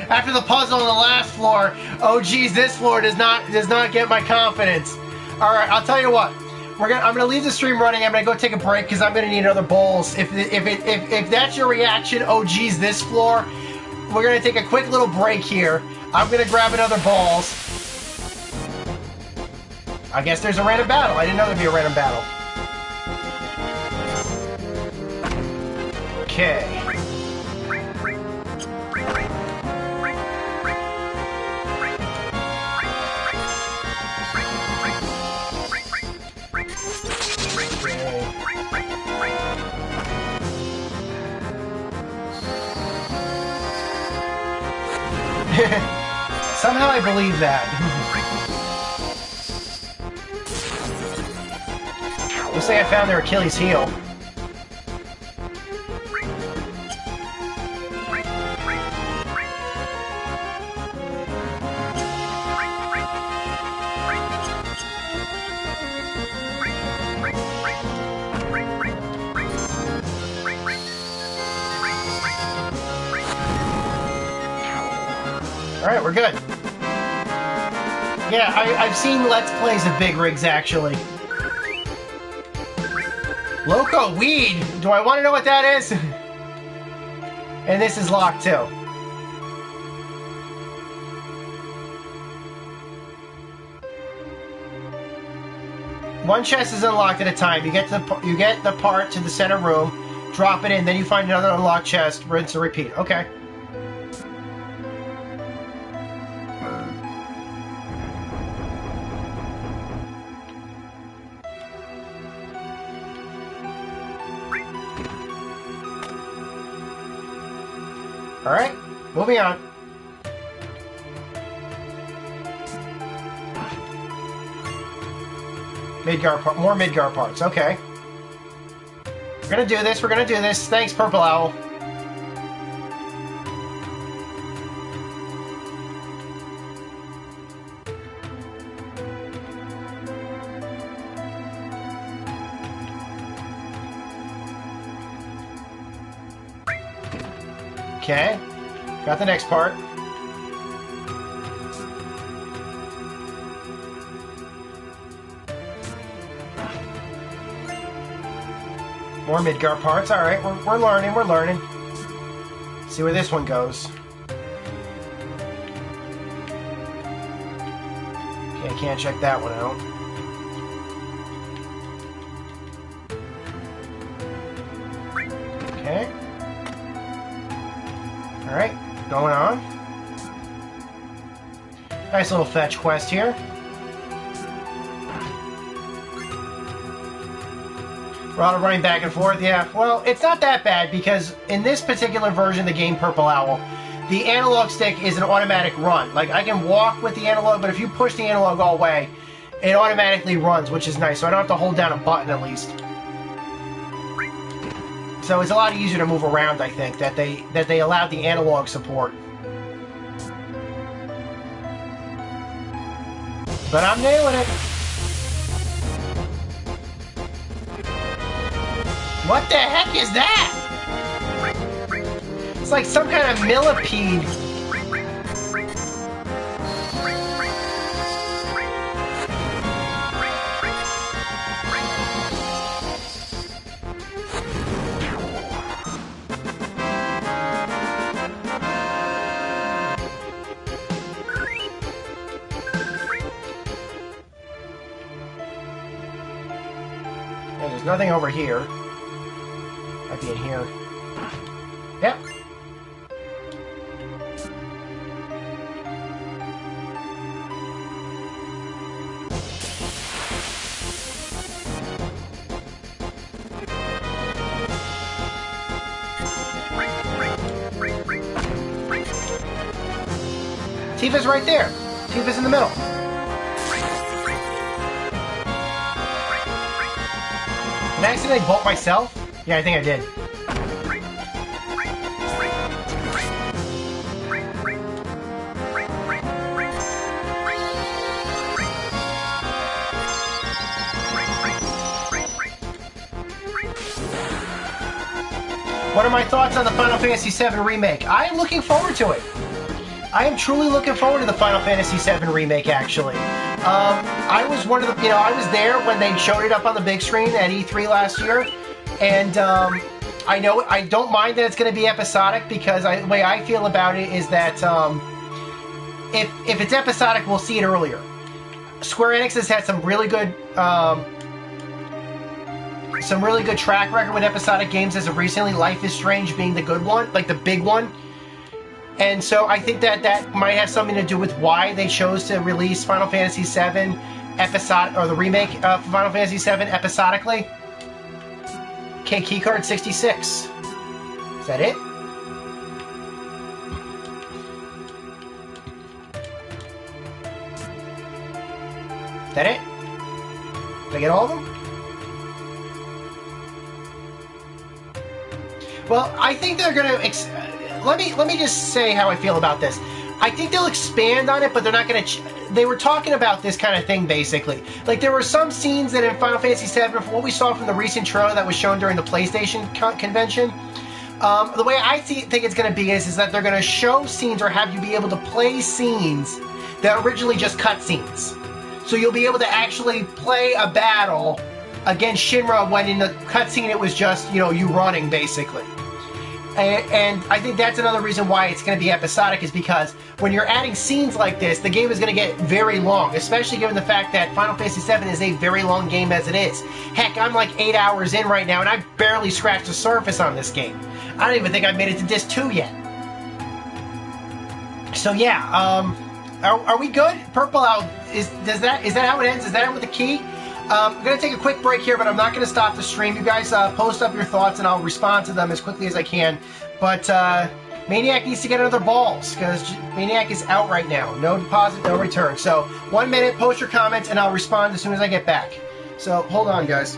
After the puzzle on the last floor, oh, geez, this floor does not get my confidence. All right, I'll tell you what. I'm gonna leave the stream running. I'm gonna go take a break because I'm gonna need another bowls. If that's your reaction, oh, geez, this floor. We're gonna take a quick little break here. I'm gonna grab another balls. I guess there's a random battle. I didn't know there'd be a random battle. Okay. Somehow I believe that. Looks like I found their Achilles heel. Alright, we're good. Yeah, I've seen Let's Plays of Big Rigs, actually. Loco Weed! Do I want to know what that is? And this is locked, too. One chest is unlocked at a time. You get the part to the center room, drop it in, then you find another unlocked chest, rinse and repeat. Okay. Alright, moving on. More Midgar parts, okay. We're gonna do this, Thanks, Purple Owl. Okay, got the next part. More Midgar parts. All right, we're learning. We're learning. See where this one goes. Okay, I can't check that one out. Okay. All right, going on. Nice little fetch quest here. We're all running back and forth, yeah. Well, it's not that bad because in this particular version of the game, Purple Owl, the analog stick is an automatic run. Like, I can walk with the analog, but if you push the analog all the way, it automatically runs, which is nice. So I don't have to hold down a button, at least. So it's a lot easier to move around, I think, that they allowed the analog support. But I'm nailing it. What the heck is that? It's like some kind of millipede. And there's nothing over here. Might be in here. Yep. Tifa's right there. Tifa's in the middle. Did I accidentally bolt myself? Yeah, I think I did. What are my thoughts on the Final Fantasy VII Remake? I am looking forward to it. I am truly looking forward to the Final Fantasy VII Remake, actually. I was one of the, I was there when they showed it up on the big screen at E3 last year, and I don't mind that it's going to be episodic, because the way I feel about it is that if it's episodic, we'll see it earlier. Square Enix has had some really good track record with episodic games as of recently. Life is Strange being the good one, like the big one. And so I think that might have something to do with why they chose to release Final Fantasy VII or the remake of Final Fantasy VII episodically. Okay, keycard 66. Is that it? Is that it? Did I get all of them? Well, I think they're going to... Let me just say how I feel about this. I think they'll expand on it, but they're not going to... They were talking about this kind of thing, basically. Like, there were some scenes that in Final Fantasy VII, from what we saw from the recent trailer that was shown during the PlayStation convention, the way I think it's going to be is that they're going to show scenes or have you be able to play scenes that are originally just cutscenes. So you'll be able to actually play a battle against Shinra when in the cutscene it was just, you running, basically. And I think that's another reason why it's going to be episodic, is because when you're adding scenes like this, the game is going to get very long, especially given the fact that Final Fantasy VII is a very long game as it is. Heck, I'm like 8 hours in right now, and I've barely scratched the surface on this game. I don't even think I've made it to Disc 2 yet. So yeah, are we good? Purple Owl, is that how it ends? Is that it with the key? I'm going to take a quick break here, but I'm not going to stop the stream. You guys post up your thoughts, and I'll respond to them as quickly as I can. But Maniac needs to get another Bawls, because Maniac is out right now. No deposit, no return. So 1 minute, post your comments, and I'll respond as soon as I get back. So hold on, guys.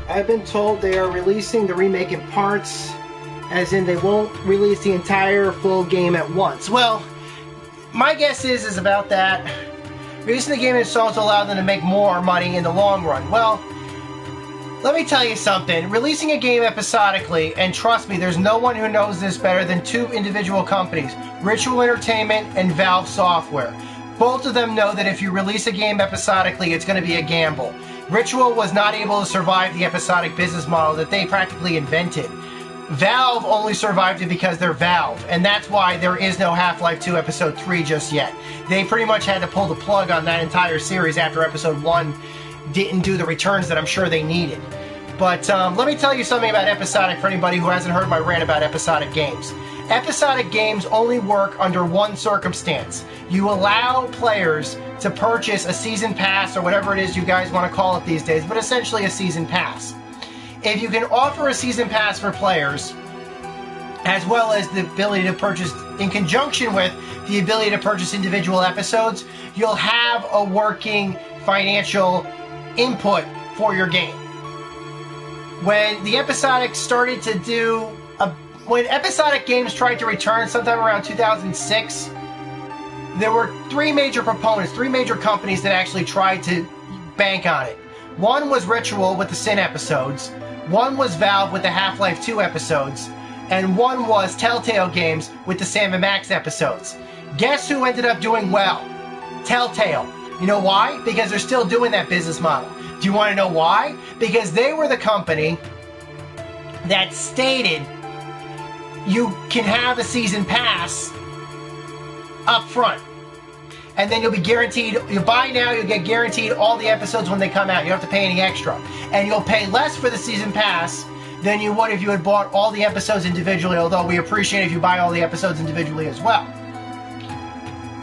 I've been told they are releasing the remake in parts, as in they won't release the entire full game at once. Well, my guess is about that. Releasing the game in installments will allow them to make more money in the long run. Well, let me tell you something. Releasing a game episodically, and trust me, there's no one who knows this better than two individual companies, Ritual Entertainment and Valve Software. Both of them know that if you release a game episodically, it's going to be a gamble. Ritual was not able to survive the episodic business model that they practically invented. Valve only survived it because they're Valve, and that's why there is no Half-Life 2 Episode 3 just yet. They pretty much had to pull the plug on that entire series after Episode 1 didn't do the returns that I'm sure they needed. But let me tell you something about episodic for anybody who hasn't heard my rant about episodic games. Episodic games only work under one circumstance. You allow players to purchase a season pass, or whatever it is you guys want to call it these days, but essentially a season pass. If you can offer a season pass for players, as well as the ability to purchase, in conjunction with the ability to purchase individual episodes, you'll have a working financial input for your game. When the episodic started to do, when episodic games tried to return sometime around 2006, there were three major proponents, three major companies that actually tried to bank on it. One was Ritual with the Sin episodes, one was Valve with the Half-Life 2 episodes, and one was Telltale Games with the Sam & Max episodes. Guess who ended up doing well? Telltale. You know why? Because they're still doing that business model. Do you want to know why? Because they were the company that stated you can have a season pass up front. And then you'll be guaranteed, you buy now, you'll get guaranteed all the episodes when they come out. You don't have to pay any extra. And you'll pay less for the season pass than you would if you had bought all the episodes individually, although we appreciate if you buy all the episodes individually as well.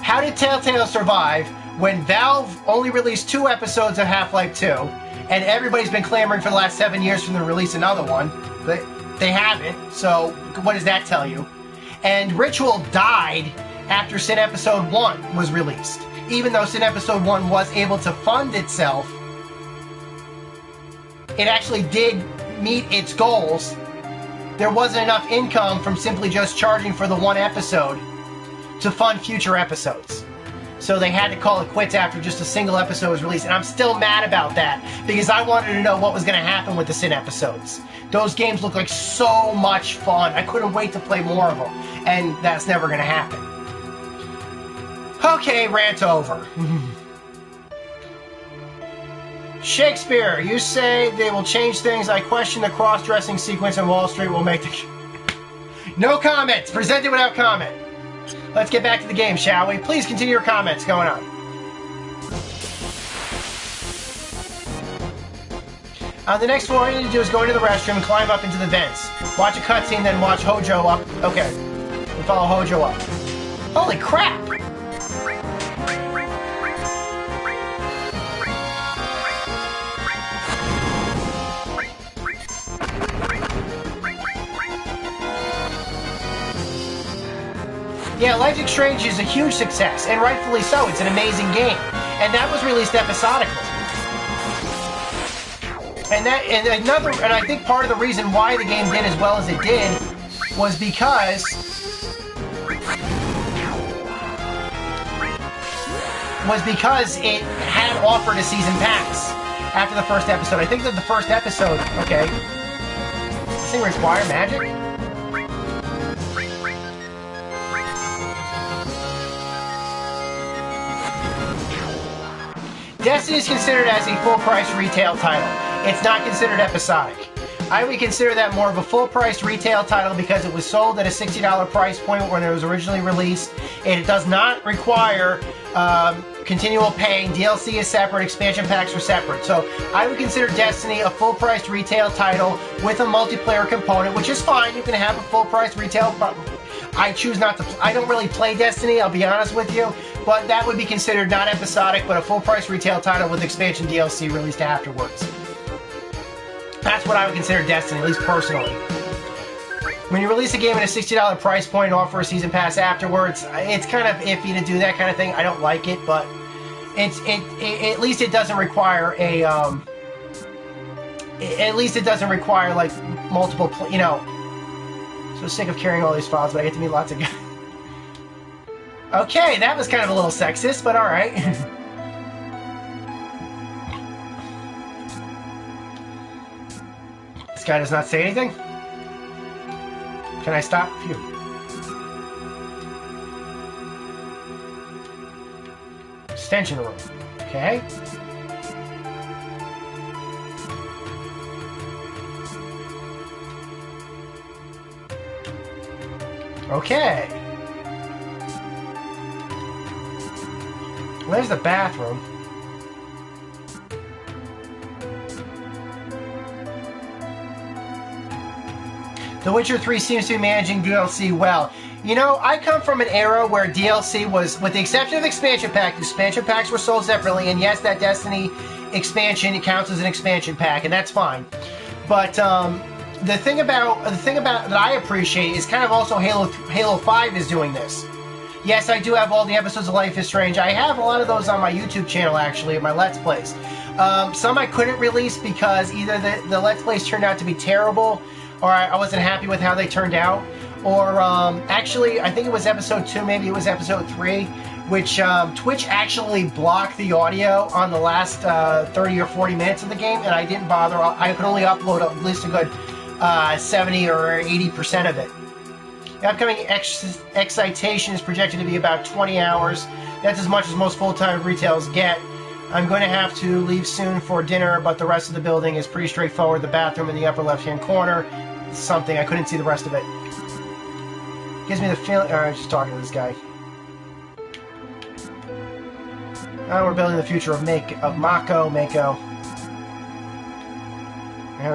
How did Telltale survive when Valve only released 2 episodes of Half-Life 2, and everybody's been clamoring for the last 7 years for them to release another one? But they haven't, so what does that tell you? And Ritual died after Sin Episode 1 was released. Even though Sin Episode 1 was able to fund itself, it actually did meet its goals. There wasn't enough income from simply just charging for the one episode to fund future episodes. So they had to call it quits after just a single episode was released. And I'm still mad about that, because I wanted to know what was going to happen with the Sin episodes. Those games look like so much fun. I couldn't wait to play more of them. And that's never going to happen. Okay, rant over. Shakespeare, you say they will change things. I question the cross-dressing sequence in Wall Street will make the... No comments. Presented without comment. Let's get back to the game, shall we? Please continue your comments going on. The next floor, all you need to do is go into the restroom and climb up into the vents. Watch a cutscene, then watch Hojo up. Okay. We follow Hojo up. Holy crap! Yeah, Life is Strange is a huge success, and rightfully so. It's an amazing game. And that was released episodically. And I think part of the reason why the game did as well as it did was because it had offered a season pass after the first episode. I think that the first episode, okay. Does this thing require magic? Destiny is considered as a full-price retail title. It's not considered episodic. I would consider that more of a full-price retail title because it was sold at a $60 price point when it was originally released. It does not require continual paying. DLC is separate. Expansion packs are separate. So I would consider Destiny a full-price retail title with a multiplayer component, which is fine. You can have a full-price retail. I choose not to. I don't really play Destiny, I'll be honest with you. But that would be considered not episodic, but a full-price retail title with expansion DLC released afterwards. That's what I would consider Destiny, at least personally. When you release a game at a $60 price point and offer a season pass afterwards, it's kind of iffy to do that kind of thing. I don't like it, but at least it doesn't require at least it doesn't require like multiple, you know. So sick of carrying all these files, but I get to meet lots of guys. Okay, that was kind of a little sexist, but all right. This guy does not say anything. Can I stop? Phew. Extension room. Okay. Okay. There's the bathroom. The Witcher 3 seems to be managing DLC well. You know, I come from an era where DLC was, with the exception of expansion packs were sold separately, and yes, that Destiny expansion counts as an expansion pack, and that's fine. But the thing about that I appreciate is kind of also Halo 5 is doing this. Yes, I do have all the episodes of Life is Strange. I have a lot of those on my YouTube channel, actually, my Let's Plays. Some I couldn't release because either the Let's Plays turned out to be terrible, or I wasn't happy with how they turned out, or actually, I think it was episode 2, maybe it was episode 3, which Twitch actually blocked the audio on the last 30 or 40 minutes of the game, and I didn't bother. I could only upload at least a good 70 or 80% of it. The upcoming excitation is projected to be about 20 hours. That's as much as most full-time retails get. I'm going to have to leave soon for dinner, but the rest of the building is pretty straightforward. The bathroom in the upper left-hand corner. Something. I couldn't see the rest of it. Gives me the feeling... Alright, I'm just talking to this guy. We're building the future of Mako.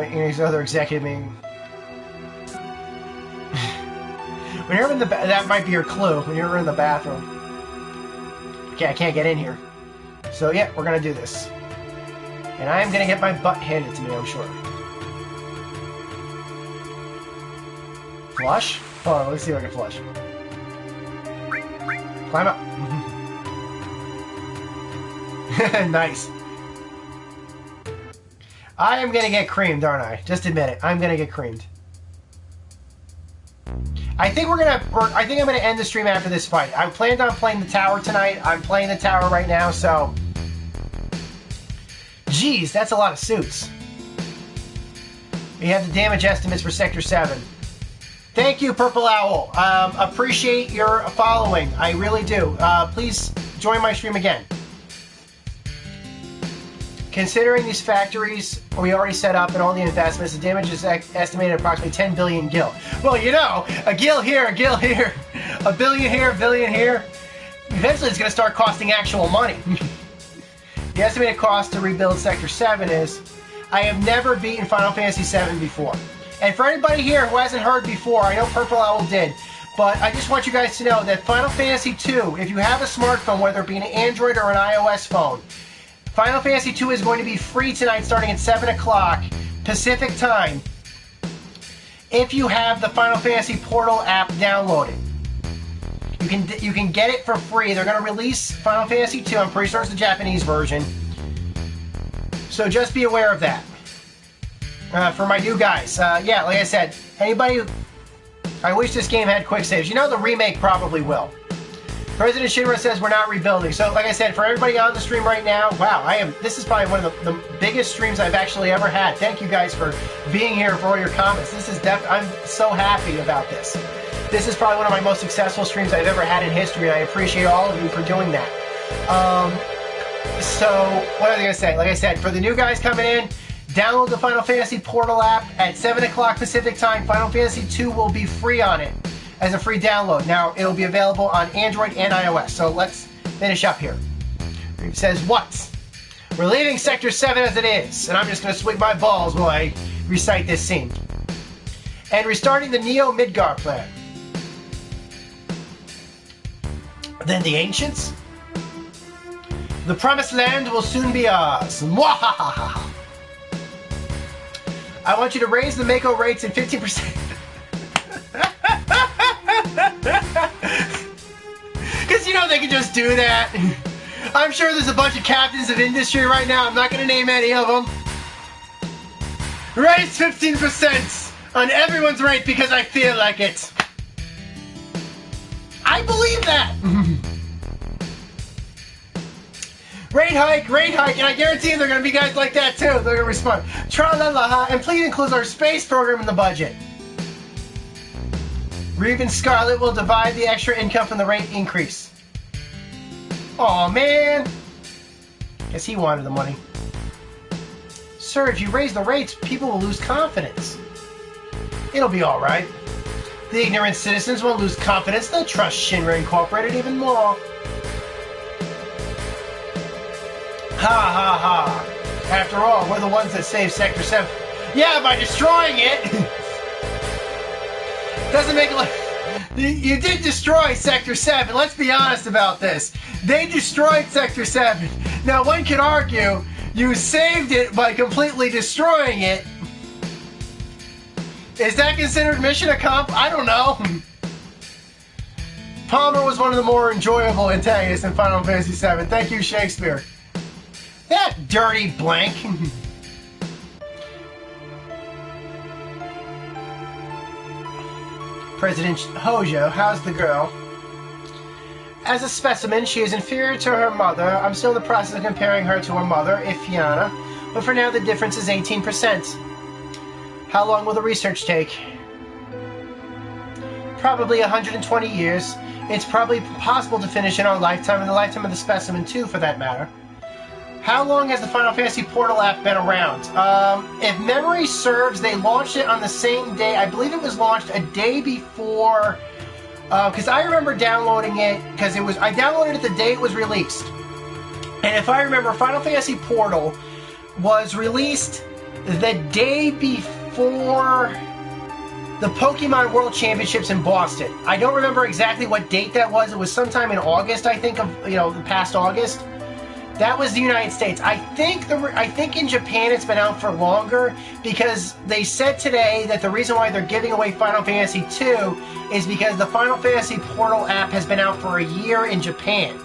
Here's another executive meeting. When you're in the that might be your clue. When you're in the bathroom. Okay, I can't get in here. So yeah, we're gonna do this, and I am gonna get my butt handed to me, I'm sure. Flush? Oh, let's see if I can flush. Climb up. Nice. I am gonna get creamed, aren't I? Just admit it. I'm gonna get creamed. I think I'm gonna end the stream after this fight. I planned on playing the tower tonight. I'm playing the tower right now, so. Jeez, that's a lot of suits. We have the damage estimates for Sector 7. Thank you, Purple Owl. Appreciate your following. I really do. Please join my stream again. Considering these factories we already set up and all the investments, the damage is estimated at approximately 10 billion gil. Well, you know, a gil here, a billion here, a billion here. Eventually it's going to start costing actual money. The estimated cost to rebuild Sector 7 is... I have never beaten Final Fantasy VII before. And for anybody here who hasn't heard before, I know Purple Owl did, but I just want you guys to know that Final Fantasy II, if you have a smartphone, whether it be an Android or an iOS phone, Final Fantasy II is going to be free tonight starting at 7 o'clock Pacific time if you have the Final Fantasy Portal app downloaded. You can get it for free. They're going to release Final Fantasy II. I'm pretty sure it's the Japanese version. So just be aware of that. For my new guys. Yeah, like I said, anybody... I wish this game had quick saves. You know the remake probably will. President Shinra says we're not rebuilding. So, like I said, for everybody on the stream right now, wow, this is probably one of the biggest streams I've actually ever had. Thank you guys for being here, for all your comments. This is I'm so happy about this. This is probably one of my most successful streams I've ever had in history, and I appreciate all of you for doing that. So, what was I going to say? Like I said, for the new guys coming in, download the Final Fantasy Portal app at 7 o'clock Pacific time. Final Fantasy II will be free on it as a free download. Now, it'll be available on Android and iOS. So let's finish up here. It says, what? We're leaving Sector 7 as it is, and I'm just going to swing my balls while I recite this scene. And restarting the Neo Midgar plan. Then the Ancients? The Promised Land will soon be ours. Mwahaha! I want you to raise the Mako rates in 50%. Because you know they can just do that. I'm sure there's a bunch of captains of industry right now. I'm not going to name any of them. Raise 15% on everyone's rate because I feel like it. I believe that. Rate hike, and I guarantee there are going to be guys like that too. They're going to respond. Tra-la-la, and please include our space program in the budget. Reeve and Scarlet will divide the extra income from the rate increase. Aw, man. Guess he wanted the money. Sir, if you raise the rates, people will lose confidence. It'll be alright. The ignorant citizens won't lose confidence. They'll trust Shinra Incorporated even more. Ha ha ha. After all, we're the ones that saved Sector 7. Yeah, by destroying it. Doesn't make it. You did destroy Sector 7. Let's be honest about this. They destroyed Sector 7. Now, one could argue you saved it by completely destroying it. Is that considered mission accomplished? I don't know. Palmer was one of the more enjoyable antagonists in Final Fantasy VII. Thank you, Shakespeare. That dirty blank. President Hojo, how's the girl? As a specimen, she is inferior to her mother. I'm still in the process of comparing her to her mother, Ifiana, but for now the difference is 18%. How long will the research take? Probably 120 years. It's probably possible to finish in our lifetime, and the lifetime of the specimen too, for that matter. How long has the Final Fantasy Portal app been around? If memory serves, they launched it on the same day. I believe it was launched a day before, because I remember downloading it, because I downloaded it the day it was released. And if I remember, Final Fantasy Portal was released the day before the Pokemon World Championships in Boston. I don't remember exactly what date that was. It was sometime in August, I think, the past August. That was the United States. I think in Japan it's been out for longer, because they said today that the reason why they're giving away Final Fantasy II is because the Final Fantasy Portal app has been out for a year in Japan.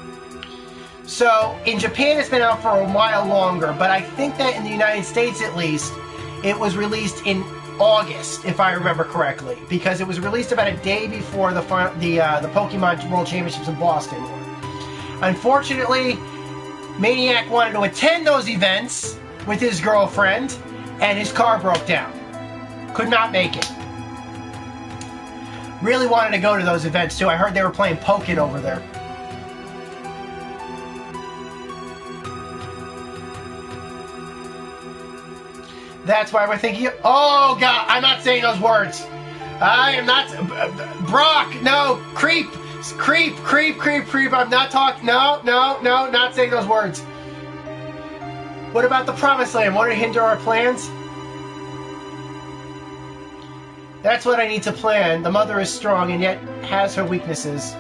So in Japan it's been out for a while longer, but I think that in the United States at least, it was released in August, if I remember correctly, because it was released about a day before the Pokemon World Championships in Boston were. Unfortunately, Maniac wanted to attend those events with his girlfriend, and his car broke down. Could not make it. Really wanted to go to those events too. I heard they were playing Pokken over there. That's why we're thinking. Oh God, I'm not saying those words. I am not. Brock, no, creep. Creep. I'm not talking. No, not saying those words. What about the Promised Land? Want to hinder our plans? That's what I need to plan. The mother is strong and yet has her weaknesses.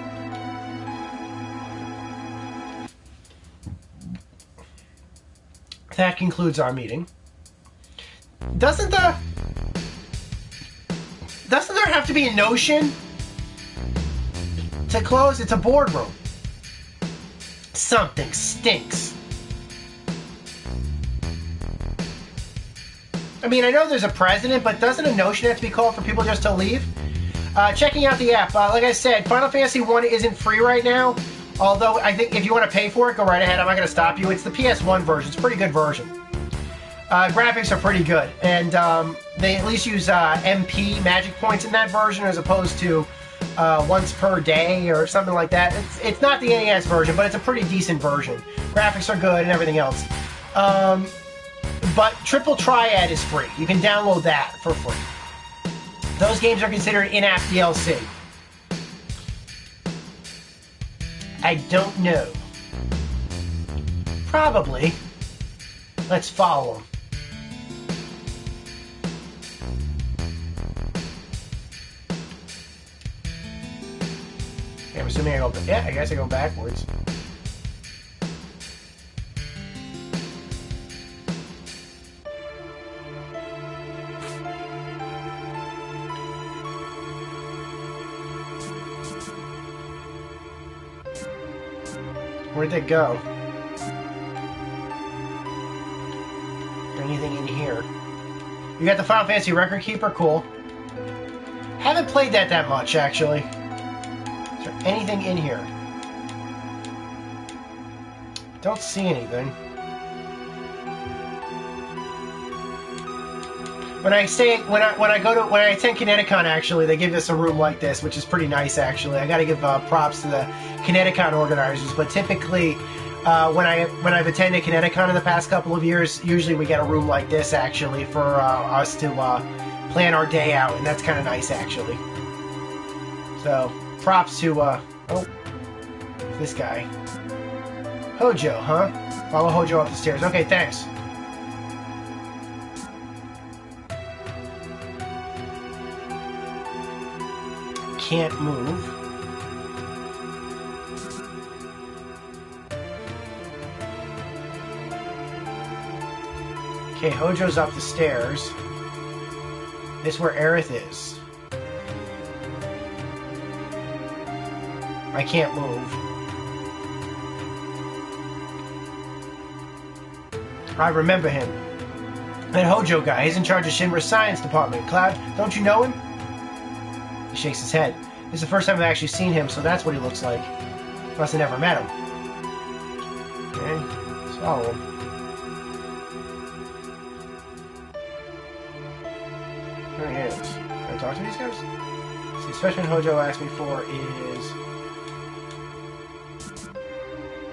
That concludes our meeting. Doesn't there have to be a notion to close? It's a boardroom. Something stinks. I mean, I know there's a president, but doesn't a notion have to be called for people just to leave? Checking out the app. Like I said, Final Fantasy 1 isn't free right now. Although, I think if you want to pay for it, go right ahead. I'm not going to stop you. It's the PS1 version. It's a pretty good version. Graphics are pretty good. And they at least use MP, magic points in that version, as opposed to once per day or something like that. It's not the NES version, but it's a pretty decent version. Graphics are good and everything else. But Triple Triad is free. You can download that for free. Those games are considered in-app DLC. I don't know. Probably. Let's follow them. Okay, I'm assuming I go. Yeah, I guess I go backwards. Where'd they go? Anything in here? You got the Final Fantasy Record Keeper? Cool. Haven't played that much, actually. Is there anything in here? Don't see anything. When I attend Kineticon, actually, they give us a room like this, which is pretty nice, actually. I got to give props to the Kineticon organizers, but typically, when I've attended Kineticon in the past couple of years, usually we get a room like this, actually, for us to plan our day out, and that's kind of nice, actually. So, props to this guy, Hojo, huh? Follow Hojo up the stairs. Okay, thanks. Can't move. Okay, Hojo's up the stairs. This is where Aerith is. I can't move. I remember him. That Hojo guy, he's in charge of Shinra's science department. Cloud, don't you know him? He shakes his head. This is the first time I've actually seen him, so that's what he looks like. Must have never met him. Okay, let's follow him. There he is. Can I talk to these guys? See, the specimen Hojo asked me for is...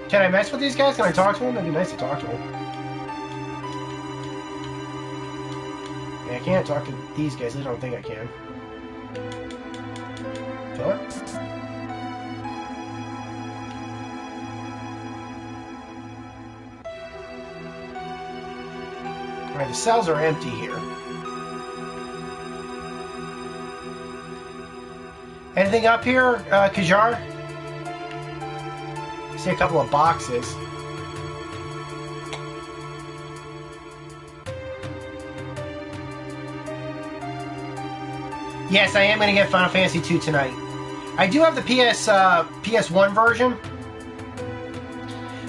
Can I mess with these guys? Can I talk to them? It'd be nice to talk to them. Yeah, I can't talk to these guys. I don't think I can. Pillar? Alright, the cells are empty here. Anything up here, Kajar? I see a couple of boxes. Yes, I am going to get Final Fantasy II tonight. I do have the PS1 version.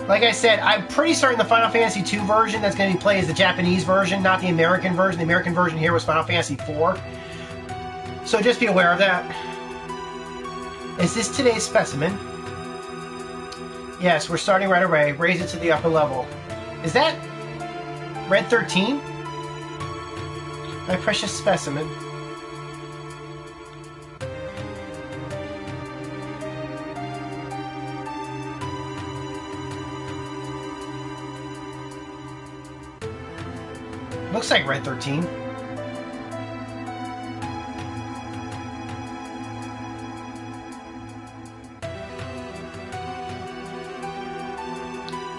Like I said, I'm pretty certain the Final Fantasy II version that's going to be played is the Japanese version, not the American version. The American version here was Final Fantasy IV. So just be aware of that. Is this today's specimen? Yes, we're starting right away. Raise it to the upper level. Is that Red 13? My precious specimen. Looks like Red 13.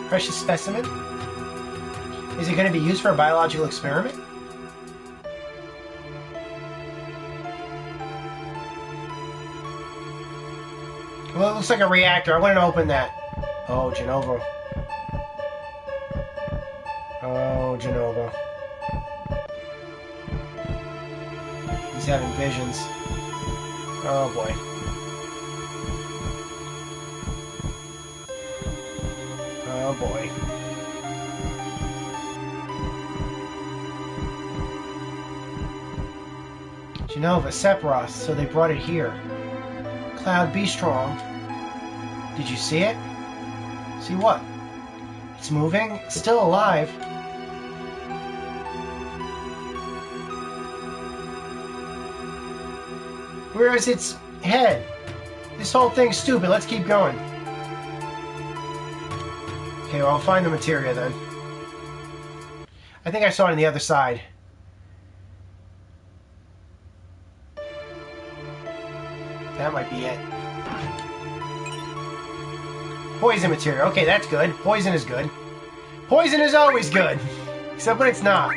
Precious specimen? Is it going to be used for a biological experiment? Well, it looks like a reactor. I want to open that. Oh, Genova. Oh, Genova. He's having visions. Oh boy. Oh boy. Genova, Sephiroth, so they brought it here. Cloud, be strong. Did you see it? See what? It's moving? It's still alive. Where is its head? This whole thing's stupid. Let's keep going. Okay, well, I'll find the materia then. I think I saw it on the other side. That might be it. Poison material. Okay, that's good. Poison is good. Poison is always good. Except when it's not.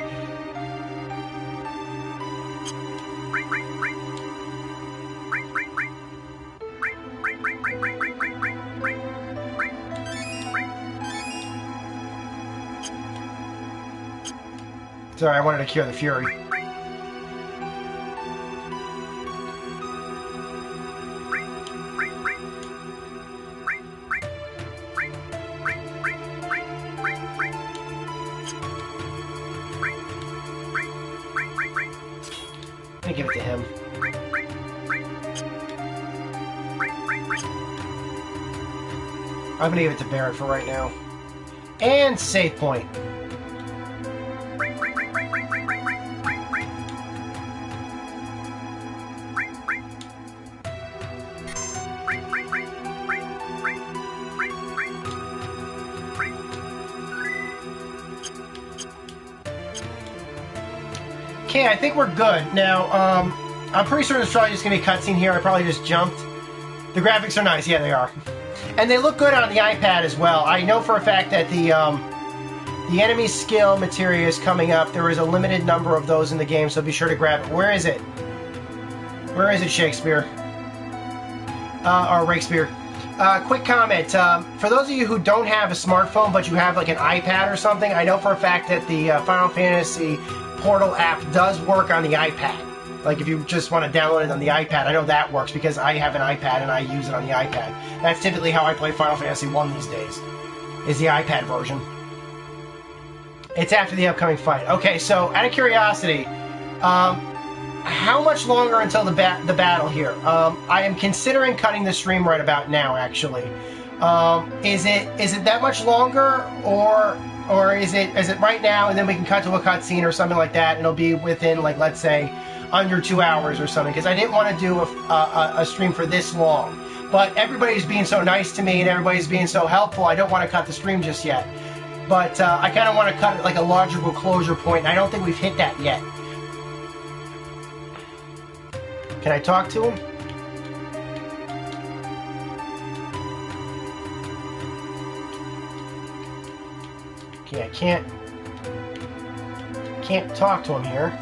Sorry, I wanted to cure the Fury. give it to him. I'm gonna give it to Barrett for right now. And save point. Okay, I think we're good. Now, I'm pretty sure there's probably just going to be a cutscene here. I probably just jumped. The graphics are nice. Yeah, they are. And they look good on the iPad as well. I know for a fact that the enemy skill materia is coming up. There is a limited number of those in the game, so be sure to grab it. Where is it? Where is it, Shakespeare? Or Rakespeare? Quick comment. For those of you who don't have a smartphone, but you have like an iPad or something, I know for a fact that the Final Fantasy Portal app does work on the iPad. Like if you just want to download it on the iPad, I know that works because I have an iPad and I use it on the iPad. That's typically how I play Final Fantasy 1 these days, is the iPad version. It's after the upcoming fight. Okay, so out of curiosity, how much longer until the battle here? I am considering cutting the stream right about now, actually. Is it that much longer, or is it right now and then we can cut to a cutscene or something like that and it'll be within, like, let's say under 2 hours or something, because I didn't want to do a stream for this long, but everybody's being so nice to me and everybody's being so helpful. I don't want to cut the stream just yet, but I kind of want to cut it like a logical closure point, and I don't think we've hit that yet. Can I talk to him? Okay, I can't talk to him here.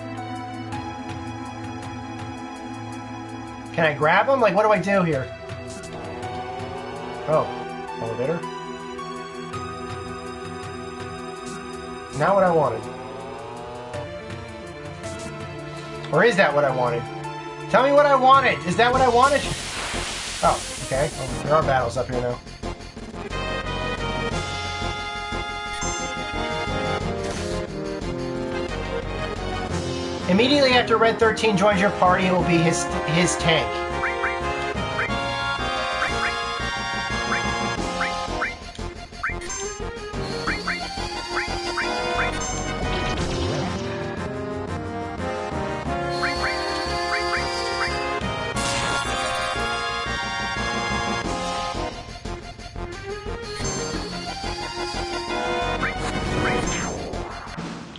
Can I grab him? Like, what do I do here? Oh, elevator. Not what I wanted. Or is that what I wanted? Tell me what I wanted. Is that what I wanted? Oh, okay. Well, there are battles up here now. Immediately after Red 13 joins your party, it will be his tank.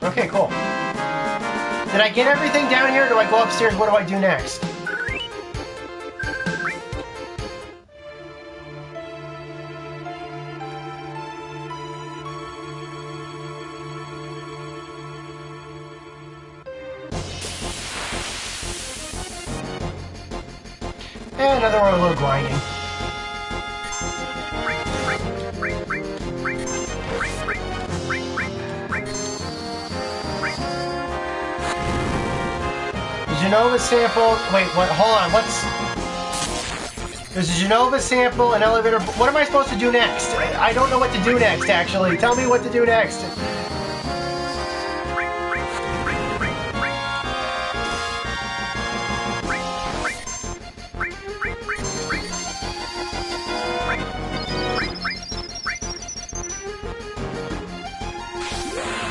Okay, cool. Did I get everything down here? Do I go upstairs? What do I do next? And another one, a little grinding. Genova sample. Wait, what? Hold on. There's a Genova sample, an elevator. What am I supposed to do next? I don't know what to do next, actually. Tell me what to do next.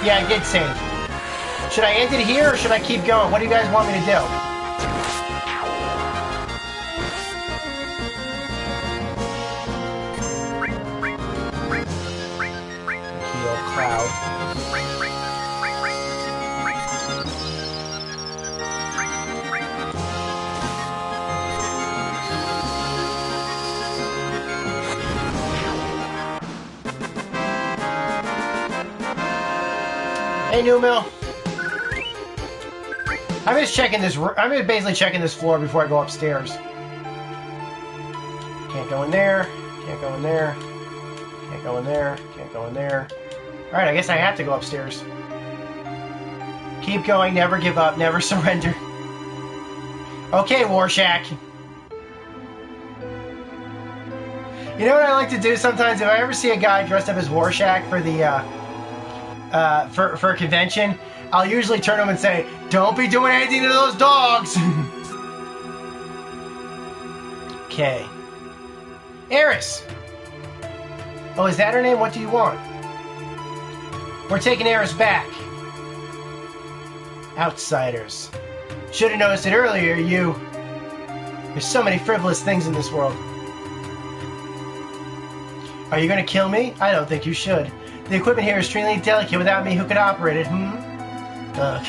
Yeah, I did save. Should I end it here, or should I keep going? What do you guys want me to do? Heal Cloud. Hey, New Mill. I'm just checking this. I'm just basically checking this floor before I go upstairs. Can't go in there. Can't go in there. Can't go in there. Can't go in there. All right, I guess I have to go upstairs. Keep going. Never give up. Never surrender. Okay, Warshack. You know what I like to do sometimes? If I ever see a guy dressed up as Warshack for the for a convention, I'll usually turn to him and say, Don't be doing anything to those dogs! Okay. Eris! Oh, is that her name? What do you want? We're taking Eris back. Outsiders. Should have noticed it earlier, you. There's so many frivolous things in this world. Are you gonna kill me? I don't think you should. The equipment here is extremely delicate. Without me, who could operate it, Ugh.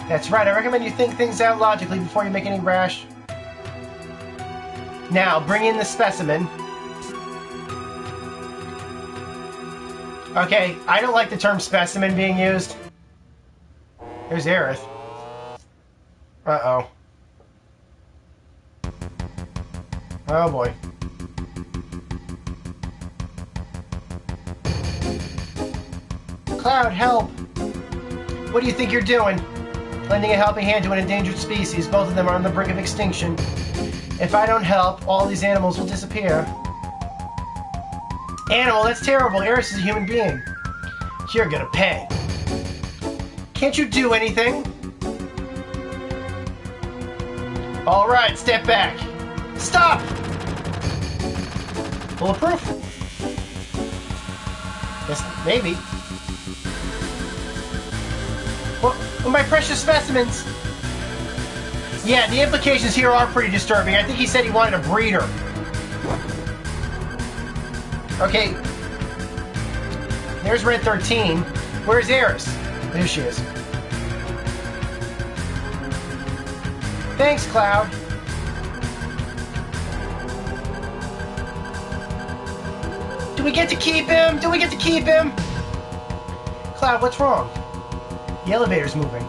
That's right, I recommend you think things out logically before you make any rash. Now, bring in the specimen. Okay, I don't like the term specimen being used. There's Aerith. Uh-oh. Oh boy. Cloud, help! What do you think you're doing? Lending a helping hand to an endangered species. Both of them are on the brink of extinction. If I don't help, all these animals will disappear. Animal, that's terrible. Eris is a human being. You're gonna pay. Can't you do anything? Alright, step back. Stop! Bulletproof? Yes, maybe. Well, my precious specimens! Yeah, the implications here are pretty disturbing. I think he said he wanted a breeder. Okay. There's Red 13. Where's Eris? There she is. Thanks, Cloud. Do we get to keep him? Do we get to keep him? Cloud, what's wrong? The elevator's moving.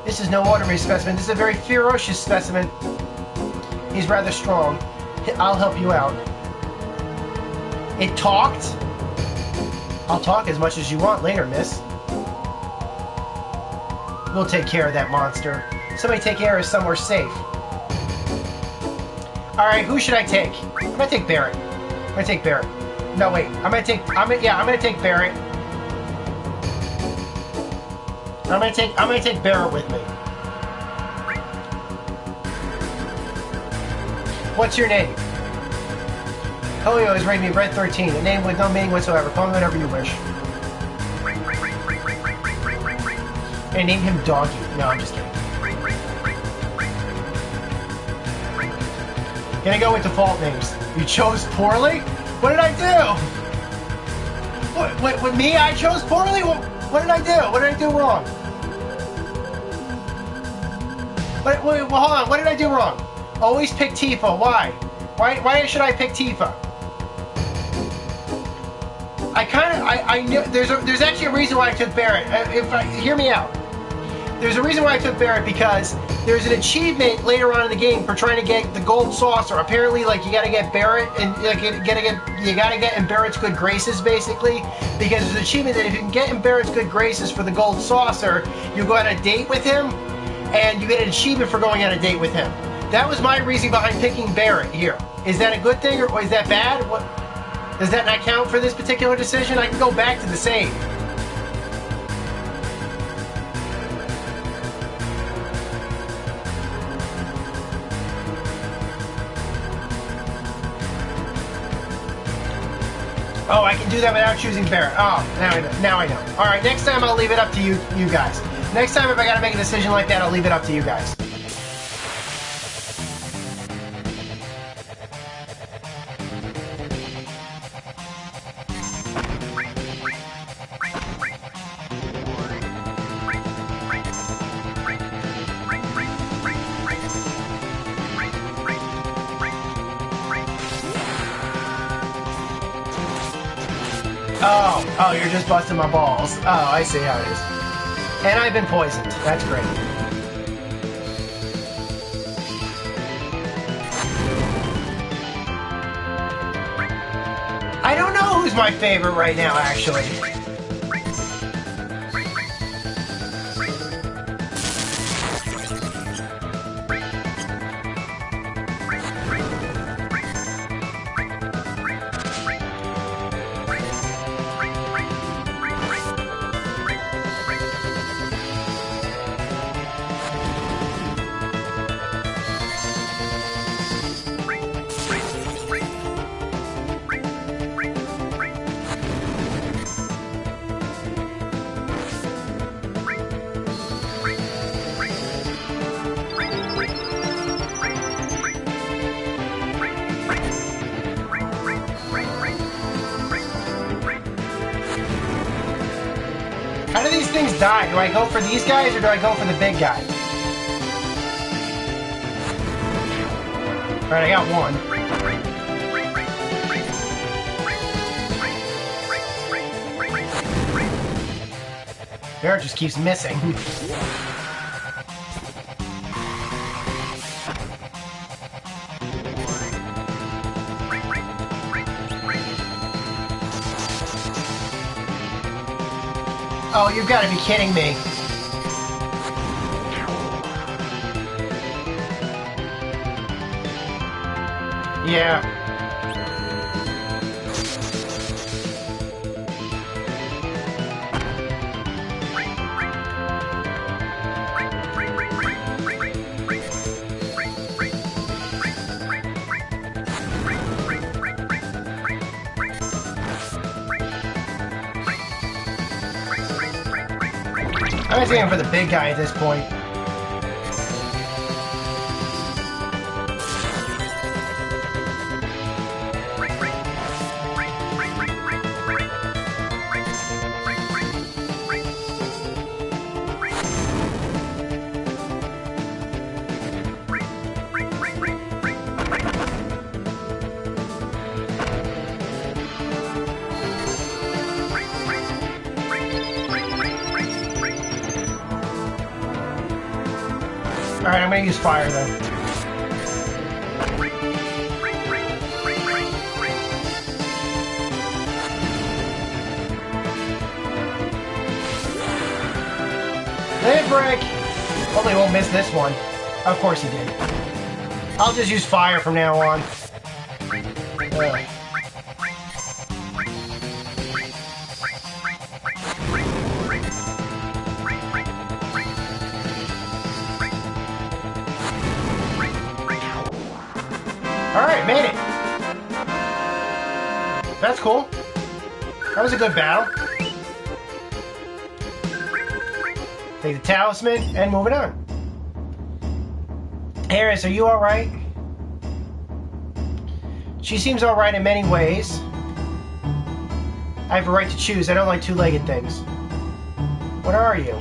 This is no ordinary specimen. This is a very ferocious specimen. He's rather strong. I'll help you out. It talked? I'll talk as much as you want later, miss. We'll take care of that monster. Somebody take Eris somewhere safe. Alright, who should I take? I'm gonna take Barrett. I'm gonna take Barrett. No, wait. I'm gonna take Barrett. I'm gonna take Barrett with me. What's your name? Polio has rated me Red 13, a name with no meaning whatsoever. Call me whatever you wish. I named him Doggy. No, I'm just kidding. Gonna go with default names. You chose poorly? What did I do? What, with me? I chose poorly? What did I do? What did I do wrong? Wait, hold on. What did I do wrong? Always pick Tifa. Why? Why should I pick Tifa? I knew there's actually a reason why I took Barrett. Hear me out. There's a reason why I took Barrett because there's an achievement later on in the game for trying to get the gold saucer. Apparently, like you gotta get Barrett and you gotta get in Barrett's good graces basically because there's an achievement that if you can get in Barrett's good graces for the gold saucer, you go on a date with him and you get an achievement for going on a date with him. That was my reason behind picking Barrett here. Is that a good thing or is that bad? What? Does that not count for this particular decision? I can go back to the save. Oh, I can do that without choosing Barrett. Oh, now I know. All right, next time I'll leave it up to you guys. Next time if I gotta make a decision like that, I'll leave it up to you guys. Oh, you're just busting my balls. Oh, I see how it is. And I've been poisoned. That's great. I don't know who's my favorite right now, actually. things die. Do I go for these guys or do I go for the big guy? Alright, I got one. Bear just keeps missing. Oh, you've got to be kidding me. Yeah. I'm just aiming for the big guy at this point. Alright, I'm gonna use fire then. Limit break! Hopefully he won't miss this one. Of course he did. I'll just use fire from now on. Alright, made it. That's cool. That was a good battle. Take the talisman and moving on. Harris, are you alright? She seems alright in many ways. I have a right to choose. I don't like two-legged things. What are you?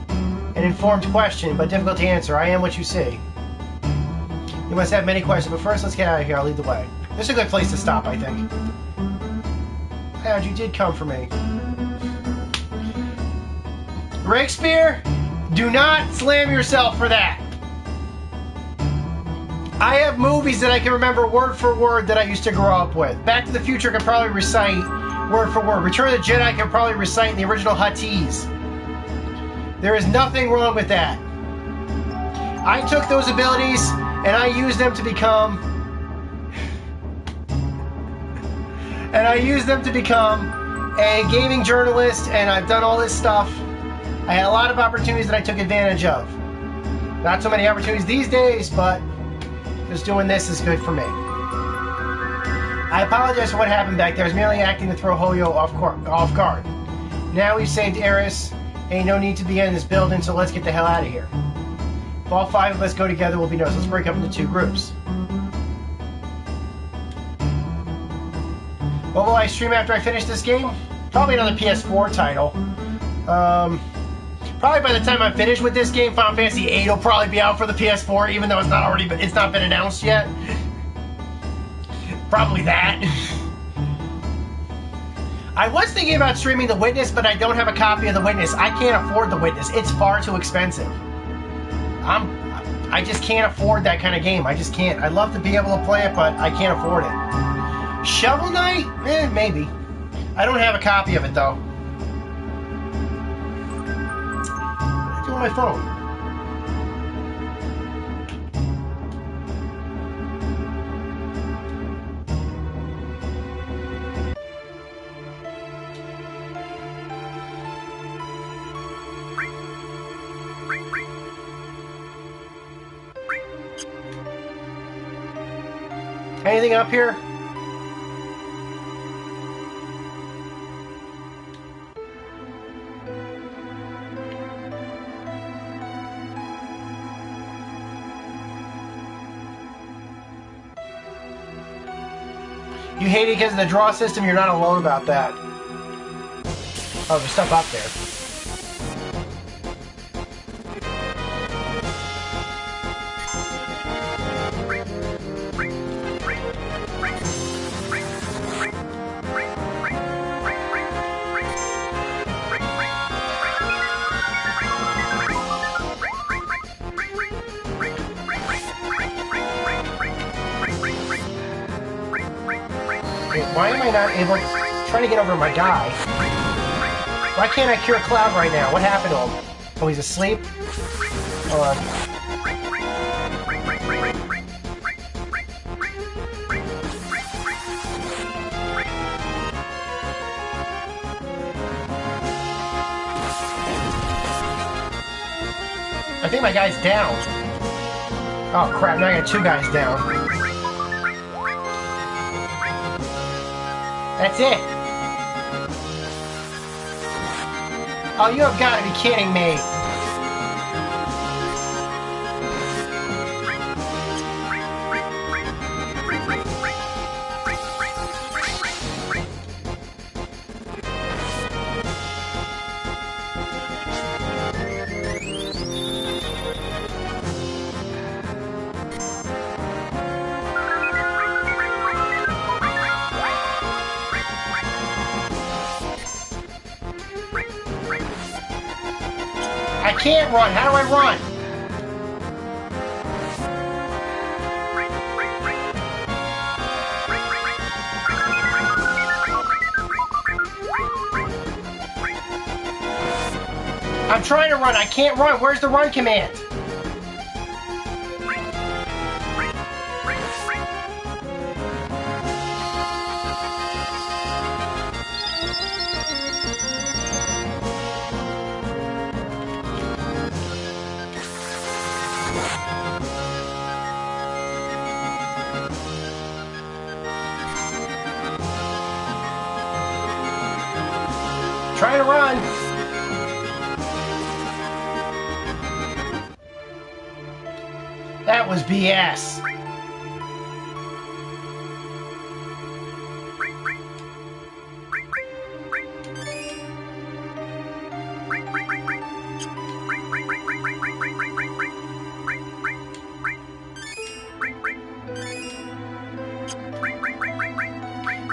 An informed question, but difficult to answer. I am what you see. You must have many questions, but first let's get out of here. I'll lead the way. This is a good place to stop, I think. How'd you did come for me. Shakespeare, do not slam yourself for that. I have movies that I can remember word for word that I used to grow up with. Back to the Future can probably recite word for word. Return of the Jedi can probably recite in the original Huttese. There is nothing wrong with that. I took those abilities and I used them to become a gaming journalist, and I've done all this stuff. I had a lot of opportunities that I took advantage of. Not so many opportunities these days, but just doing this is good for me. I apologize for what happened back there. I was merely acting to throw Hoyo off guard. Now we've saved Eris. Ain't no need to be in this building, so let's get the hell out of here. If all five of us go together, we'll be noticed. Let's break up into two groups. What will I stream after I finish this game? Probably another PS4 title. Probably by the time I'm finished with this game, Final Fantasy VIII will probably be out for the PS4, even though it's not been announced yet. Probably that. I was thinking about streaming The Witness, but I don't have a copy of The Witness. I can't afford The Witness. It's far too expensive. I just can't afford that kind of game. I just can't. I'd love to be able to play it, but I can't afford it. Shovel Knight? Maybe. I don't have a copy of it, though. What's on my phone? Anything up here? You hate it because of the draw system? You're not alone about that. Oh, there's stuff up there. Wait, why am I not able to... trying to get over my guy. Why can't I cure Cloud right now? What happened to him? Oh, he's asleep? Hold on. I think my guy's down. Oh crap, now I got two guys down. That's it. Oh, you have got to be kidding me. I can't run. How do I run? I'm trying to run. I can't run. Where's the run command? Trying to run. That was BS.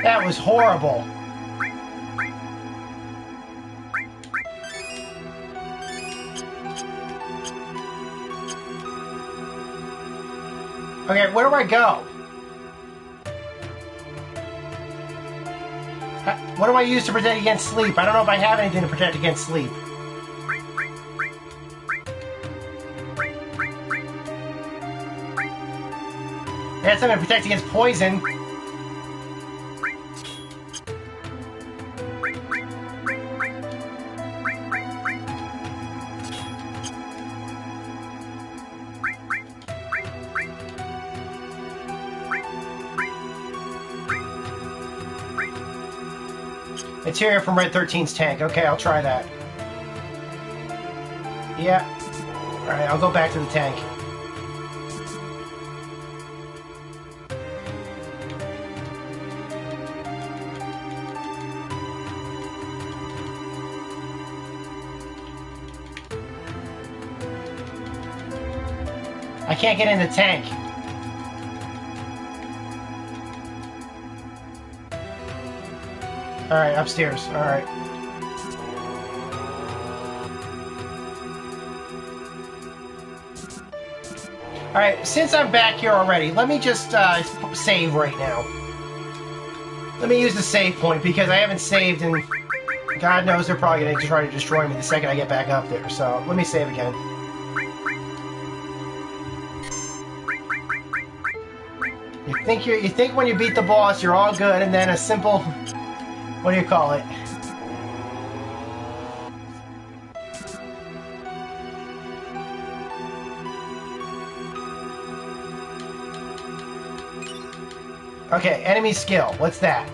That was horrible. Okay, where do I go? What do I use to protect against sleep? I don't know if I have anything to protect against sleep. I got something to protect against poison. Material from Red 13's tank. Okay, I'll try that. Yeah. Alright, I'll go back to the tank. I can't get in the tank. Alright, upstairs. Alright. Alright, since I'm back here already, let me just save right now. Let me use the save point, because I haven't saved, and God knows they're probably going to try to destroy me the second I get back up there. So, let me save again. You think when you beat the boss, you're all good, and then a simple... What do you call it? Okay, enemy skill. What's that?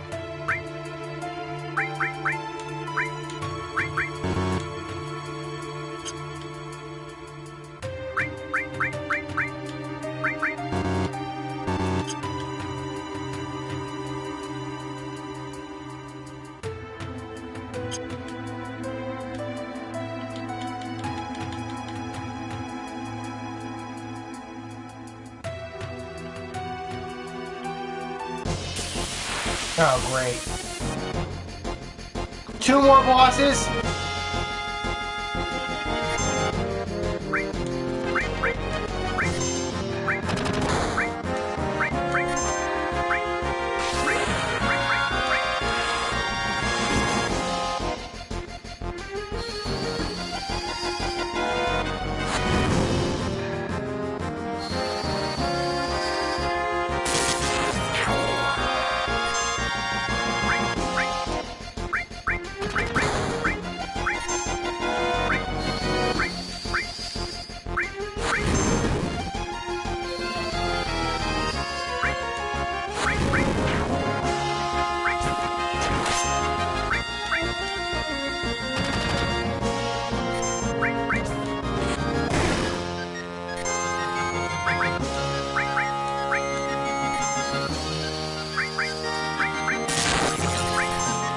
Oh, great. 2 more bosses?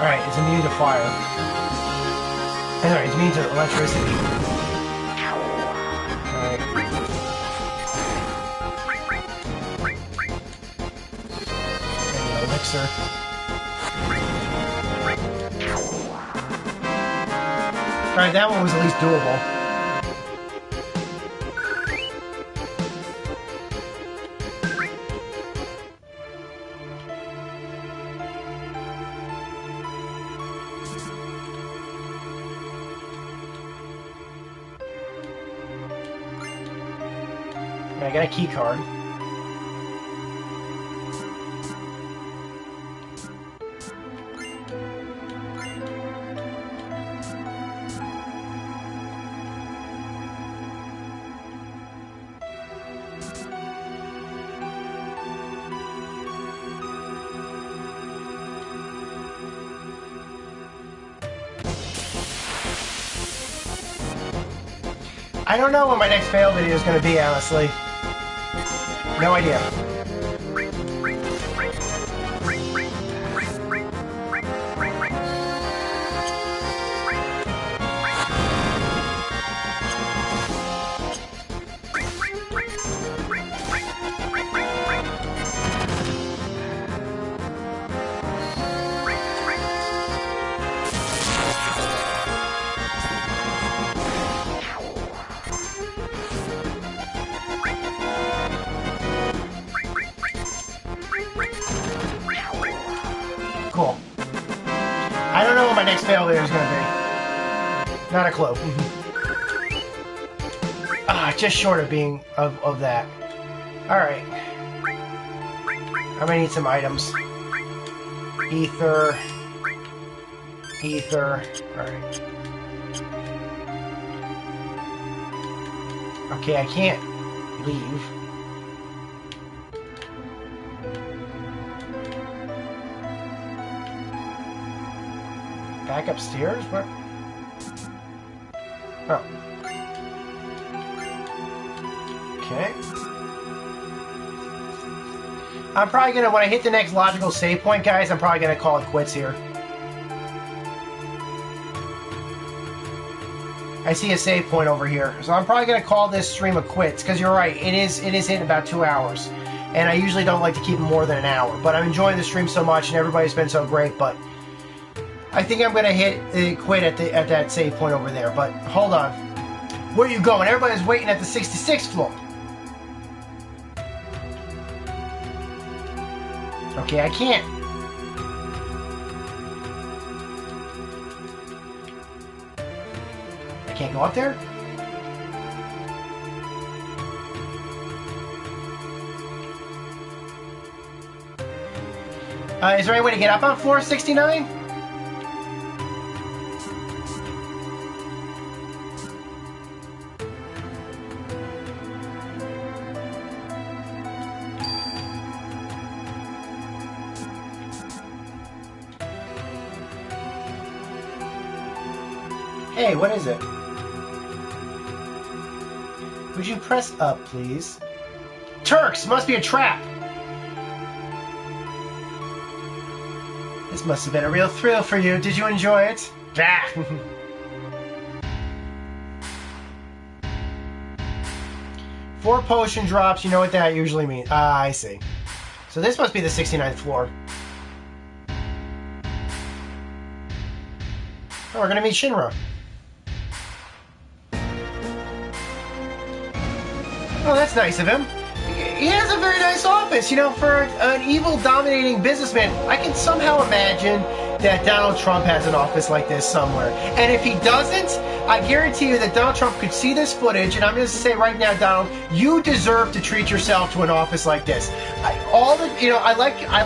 Alright, it's immune to fire. Alright, it's immune to electricity. Alright. Elixir. Alright, that one was at least doable. I got a key card. I don't know what my next fail video is going to be, honestly. No idea. Cool. I don't know what my next fail video is going to be. Not a clue. Just short of being of that. Alright. I'm going to need some items. Ether. Ether. Alright. Okay, I can't leave. Back upstairs? What? Oh. Okay. I'm probably gonna, when I hit the next logical save point, guys, I'm probably gonna call it quits here. I see a save point over here. So I'm probably gonna call this stream a quits, because you're right, it is hitting about 2 hours. And I usually don't like to keep it more than an hour. But I'm enjoying the stream so much, and everybody's been so great, but I think I'm gonna hit quit at that save point over there. But hold on, where are you going? Everybody's waiting at the 66th floor. Okay, I can't. I can't go up there. Is there any way to get up on floor 69? Hey, what is it? Would you press up, please? Turks! Must be a trap! This must have been a real thrill for you. Did you enjoy it? Ah. 4 potion drops, you know what that usually means. Ah, I see. So this must be the 69th floor. Oh, we're gonna meet Shinra. Oh, that's nice of him. He has a very nice office, you know, for an evil dominating businessman. I can somehow imagine that Donald Trump has an office like this somewhere. And if he doesn't, I guarantee you that Donald Trump could see this footage, and I'm going to say right now, Donald, you deserve to treat yourself to an office like this. I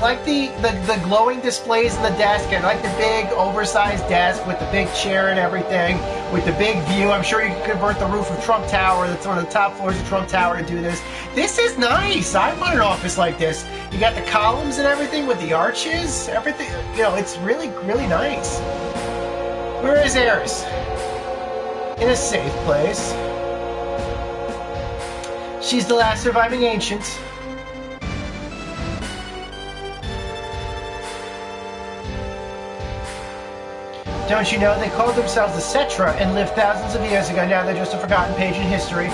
like the glowing displays in the desk. I like the big oversized desk with the big chair and everything, with the big view. I'm sure you can convert the roof of Trump Tower, that's one of the top floors of Trump Tower, to do this. This is nice. I want an office like this. You got the columns and everything with the arches, everything. You know, it's really, really nice. Where is Eris? In a safe place. She's the last surviving ancient. Don't you know they called themselves the Cetra and lived thousands of years ago? Now they're just a forgotten page in history.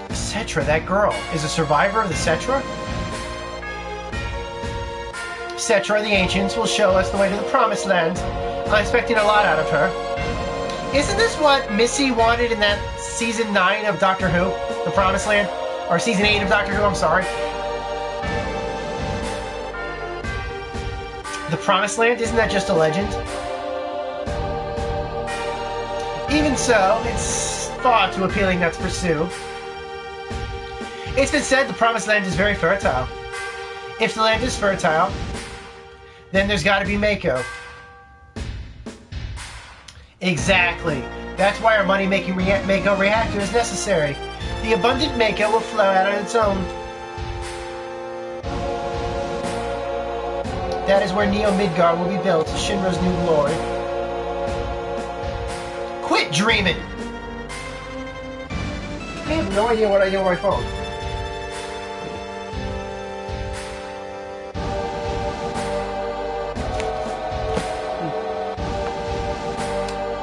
Cetra, that girl, is a survivor of the Cetra? Cetra, the ancients, will show us the way to the Promised Land. I'm expecting a lot out of her. Isn't this what Missy wanted in that season 9 of Doctor Who? The Promised Land? Or season 8 of Doctor Who, I'm sorry. The Promised Land, isn't that just a legend? Even so, it's far too appealing not to pursue. It's been said the Promised Land is very fertile. If the land is fertile, then there's got to be Mako. Exactly. That's why our money-making Mako reactor is necessary. The abundant Mako will flow out on its own. That is where Neo Midgar will be built, Shinra's new glory. Quit dreaming! I have no idea what I do on my phone.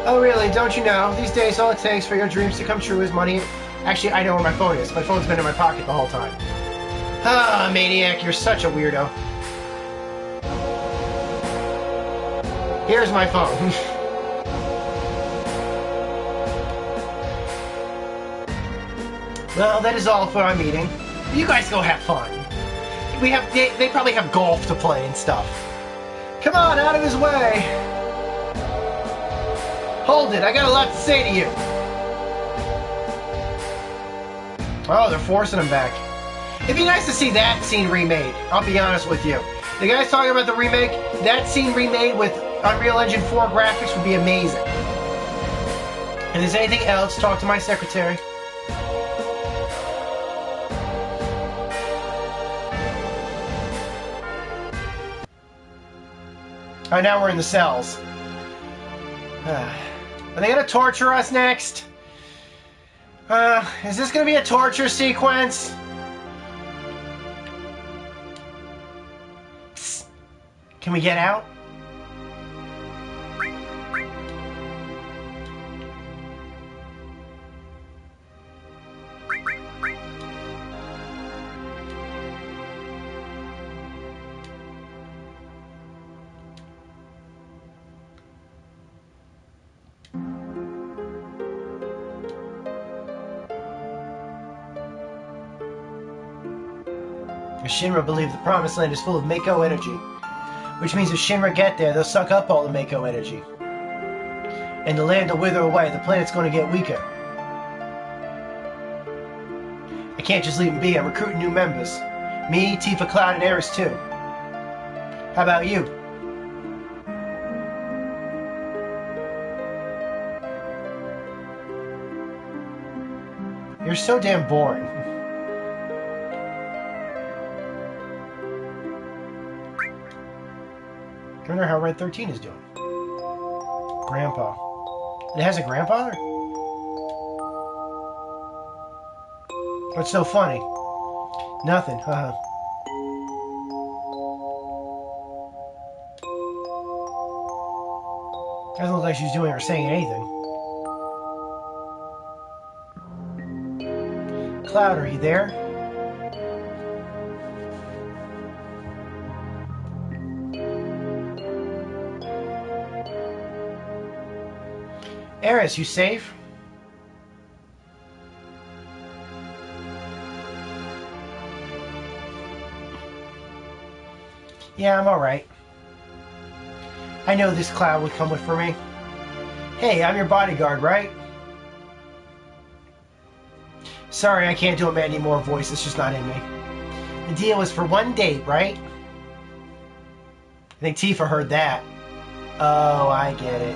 Oh really, don't you know? These days all it takes for your dreams to come true is money. Actually, I know where my phone is. My phone's been in my pocket the whole time. Ah, Maniac, you're such a weirdo. Here's my phone. Well, that is all for our meeting. You guys go have fun. They probably have golf to play and stuff. Come on, out of his way. Hold it, I got a lot to say to you. Oh, they're forcing him back. It'd be nice to see that scene remade, I'll be honest with you. The guys talking about the remake, that scene remade with Unreal Engine 4 graphics would be amazing. If there's anything else, talk to my secretary. Oh, now we're in the cells. Are they gonna torture us next? Is this gonna be a torture sequence? Psst. Can we get out? Shinra believe the Promised Land is full of Mako energy, which means if Shinra get there, they'll suck up all the Mako energy. And the land will wither away, the planet's going to get weaker. I can't just leave him be, I'm recruiting new members. Me, Tifa, Cloud, and Aerith too. How about you? You're so damn boring. I wonder how Red 13 is doing. Grandpa. It has a grandfather? What's so funny? Nothing, haha. Doesn't look like she's doing or saying anything. Cloud, are you there? Aerith, you safe? Yeah, I'm alright. I know this Cloud would come with for me. Hey, I'm your bodyguard, right? Sorry, I can't do a Mandy Moore voice. It's just not in me. The deal was for one date, right? I think Tifa heard that. Oh, I get it.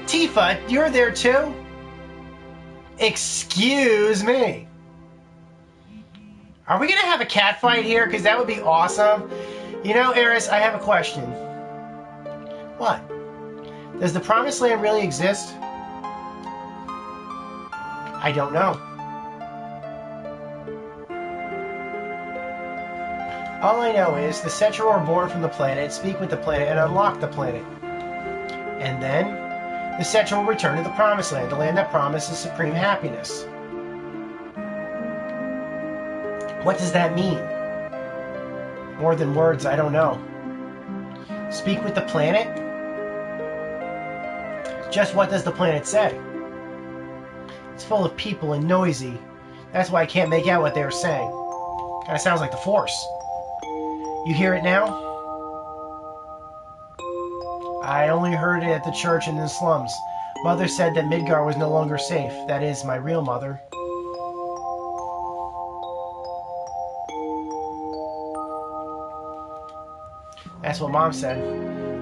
Tifa, you're there too? Excuse me. Are we gonna have a cat fight here? Because that would be awesome. You know, Aerith, I have a question. What? Does the Promised Land really exist? I don't know. All I know is the Cetra were born from the planet, speak with the planet, and unlock the planet. And then, the Cetra will return to the Promised Land, the land that promises supreme happiness. What does that mean? More than words, I don't know. Speak with the planet? Just what does the planet say? It's full of people and noisy. That's why I can't make out what they were saying. Kinda sounds like the Force. You hear it now? I only heard it at the church and in the slums. Mother said that Midgar was no longer safe. That is, my real mother. That's what Mom said.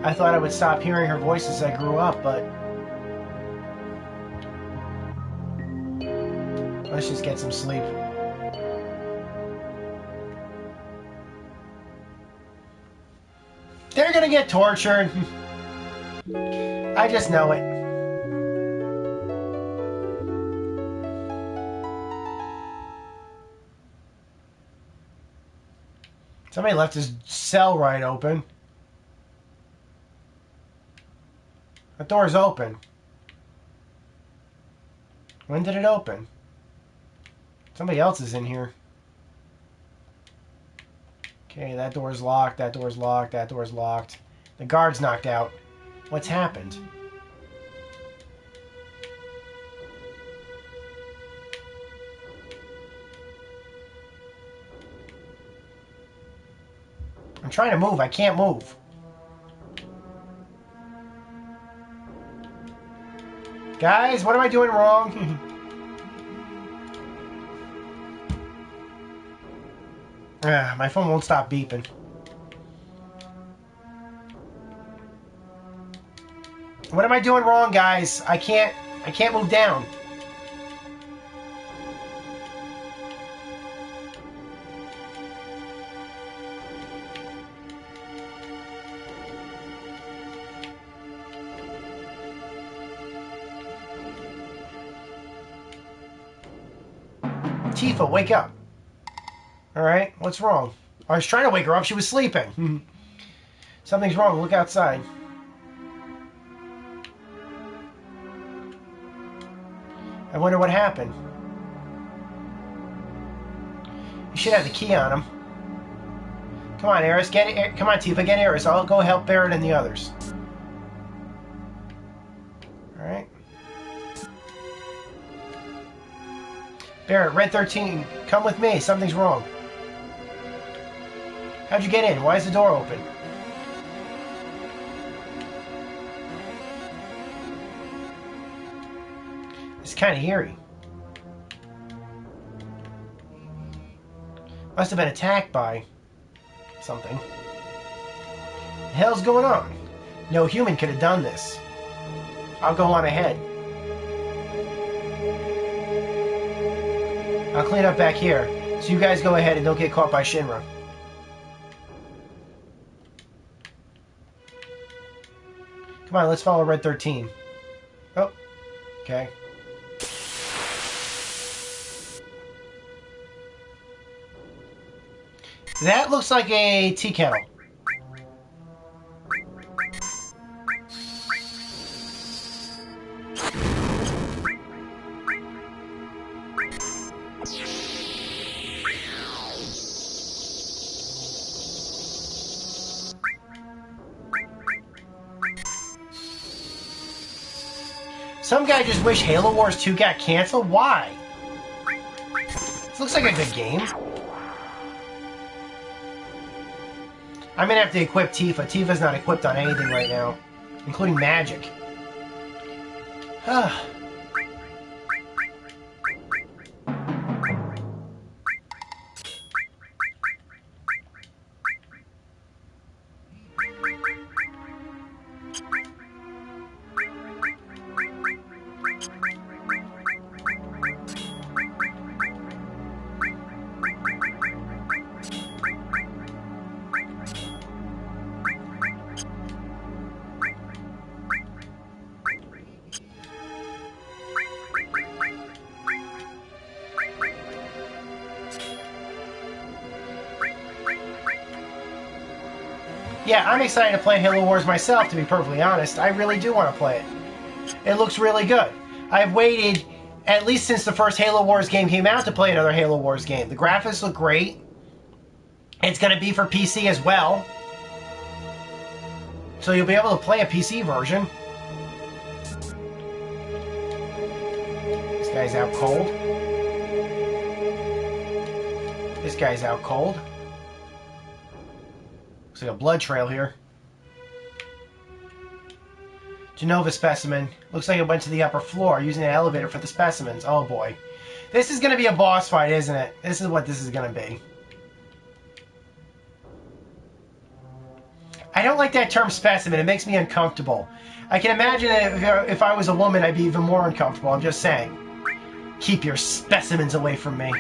I thought I would stop hearing her voice as I grew up, but... let's just get some sleep. They're gonna get tortured. I just know it. Somebody left his cell right open. The door's open. When did it open? Somebody else is in here. Okay, that door's locked, that door's locked, that door's locked. The guard's knocked out. What's happened? I'm trying to move, I can't move. Guys, what am I doing wrong? My phone won't stop beeping. What am I doing wrong, guys? I can't move down. Tifa, wake up. Alright, what's wrong? I was trying to wake her up, she was sleeping. Something's wrong, look outside. I wonder what happened. You should have the key on him. Come on, Eris, get it. Come on, Tifa, get Eris. I'll go help Barrett and the others. Alright. Barrett, Red 13, come with me. Something's wrong. How'd you get in? Why is the door open? It's kind of eerie. Must have been attacked by something. The hell's going on? No human could have done this. I'll go on ahead. I'll clean up back here, so you guys go ahead and don't get caught by Shinra. Come on, let's follow Red 13. Oh, okay. That looks like a tea kettle. Some guy just wished Halo Wars 2 got canceled? Why? This looks like a good game. I'm gonna have to equip Tifa. Tifa's not equipped on anything right now, including magic. Yeah, I'm excited to play Halo Wars myself, to be perfectly honest. I really do want to play it. It looks really good. I've waited at least since the first Halo Wars game came out to play another Halo Wars game. The graphics look great. It's going to be for PC as well. So you'll be able to play a PC version. This guy's out cold. This guy's out cold. Looks like a blood trail here. Genova specimen. Looks like it went to the upper floor using an elevator for the specimens. Oh boy. This is going to be a boss fight, isn't it? This is what this is going to be. I don't like that term specimen. It makes me uncomfortable. I can imagine that if I was a woman, I'd be even more uncomfortable. I'm just saying. Keep your specimens away from me.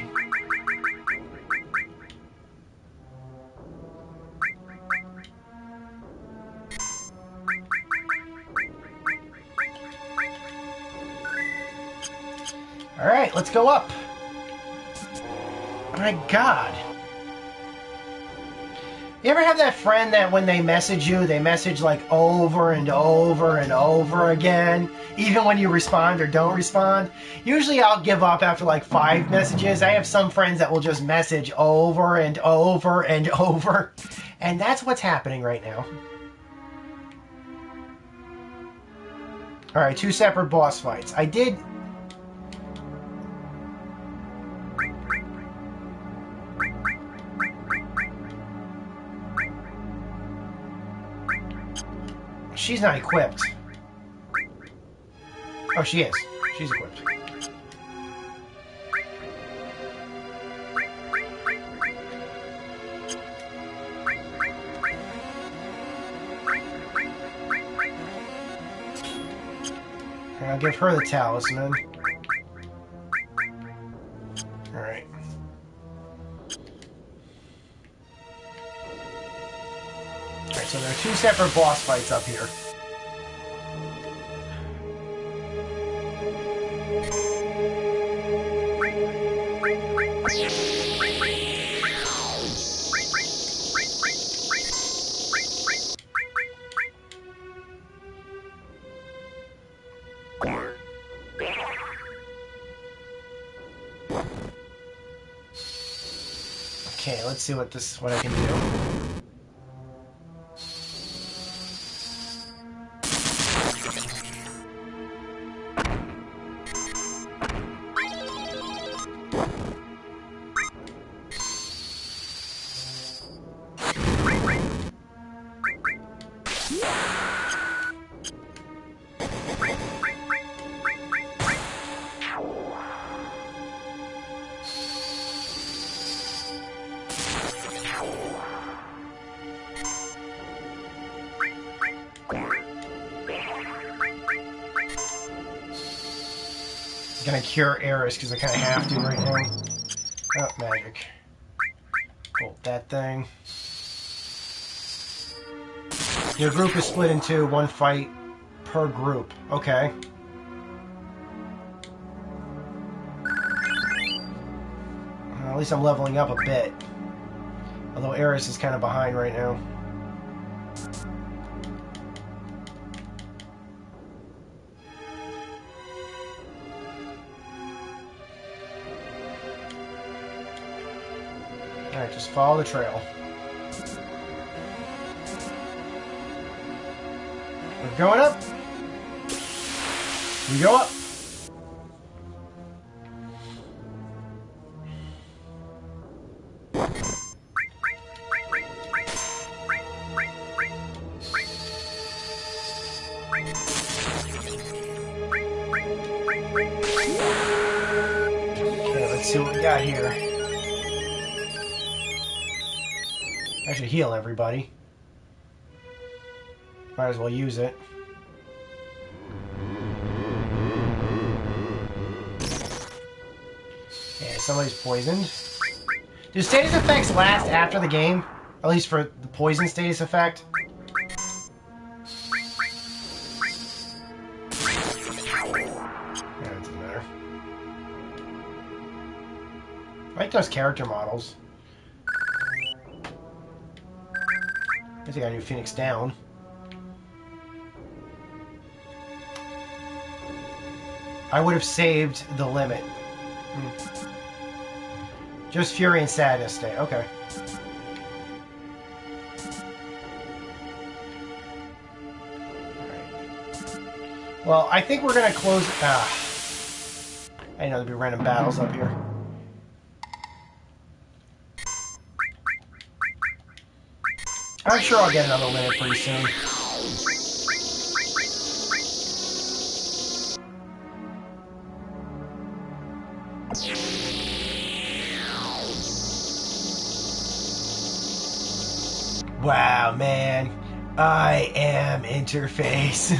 Alright, let's go up. My God. You ever have that friend that when they message you, they message like over and over and over again, even when you respond or don't respond? Usually I'll give up after like 5 messages. I have some friends that will just message over and over and over, and that's what's happening right now. Alright, 2 separate boss fights. I did... She's not equipped. Oh, she is. She's equipped. And I'll give her the talisman. Alright. Alright, so there are 2 separate boss fights up here. Okay, let's see what I can do. Gonna cure Eris because I kind of have to right now. Oh, magic. Bolt that thing. Your group is split in 2, 1 fight per group. Okay. Well, at least I'm leveling up a bit. Although Eris is kind of behind right now. Alright, just follow the trail. We're going up. We go up. Okay, let's see what we got here. I should heal everybody. Might as well use it. Yeah, somebody's poisoned. Do status effects last after the game? At least for the poison status effect? Yeah, it doesn't matter. I like those character models. guess I got a new Phoenix down. I would have saved the limit. Just Fury and Sadness stay. Okay. Alright. Well, I think we're going to close... I didn't know there'd be random battles up here. I'm sure I'll get another limit pretty soon. Wow, man. I am interface.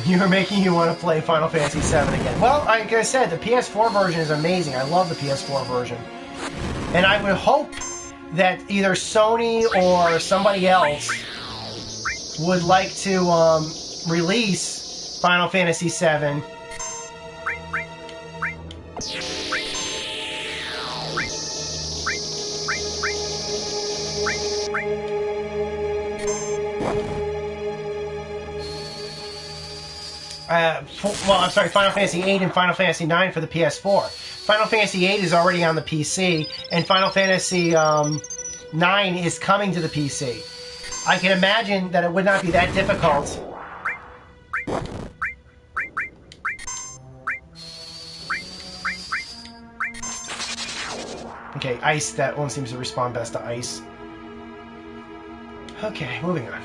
You're making you want to play Final Fantasy VII again. Well, like I said, the PS4 version is amazing. I love the PS4 version. And I would hope that either Sony or somebody else would like to release Final Fantasy VII well, I'm sorry, Final Fantasy VIII and Final Fantasy IX for the PS4. Final Fantasy VIII is already on the PC, and Final Fantasy IX is coming to the PC. I can imagine that it would not be that difficult. Okay, ice, that one seems to respond best to ice. Okay, moving on.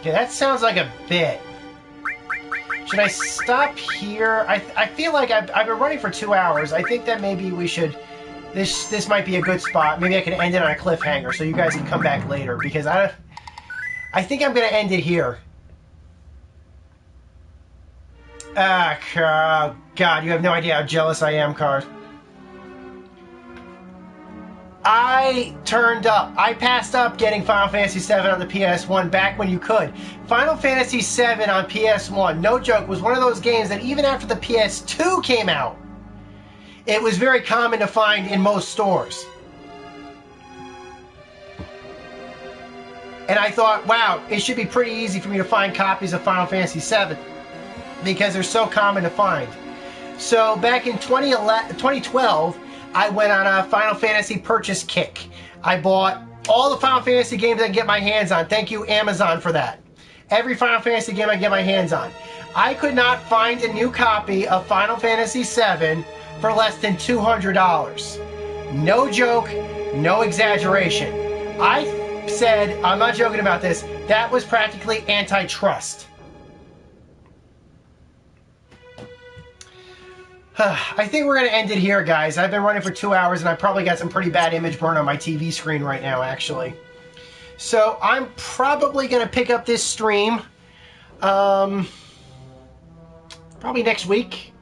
Okay, that sounds like a bit. Should I stop here? I feel like I've been running for 2 hours. I think that maybe we should... This might be a good spot. Maybe I can end it on a cliffhanger so you guys can come back later. Because I think I'm going to end it here. Ah, God, you have no idea how jealous I am, Card. I turned up. I passed up getting Final Fantasy VII on the PS1 back when you could. Final Fantasy VII on PS1, no joke, was one of those games that even after the PS2 came out, it was very common to find in most stores. And I thought, wow, it should be pretty easy for me to find copies of Final Fantasy VII because they're so common to find. So back in 2012, I went on a Final Fantasy purchase kick. I bought all the Final Fantasy games I can get my hands on. Thank you, Amazon, for that. Every Final Fantasy game I can get my hands on. I could not find a new copy of Final Fantasy VII for less than $200. No joke, no exaggeration. I said, I'm not joking about this, that was practically antitrust. I think we're going to end it here, guys. I've been running for 2 hours, and I probably got some pretty bad image burn on my TV screen right now, actually. So I'm probably going to pick up this stream probably next week.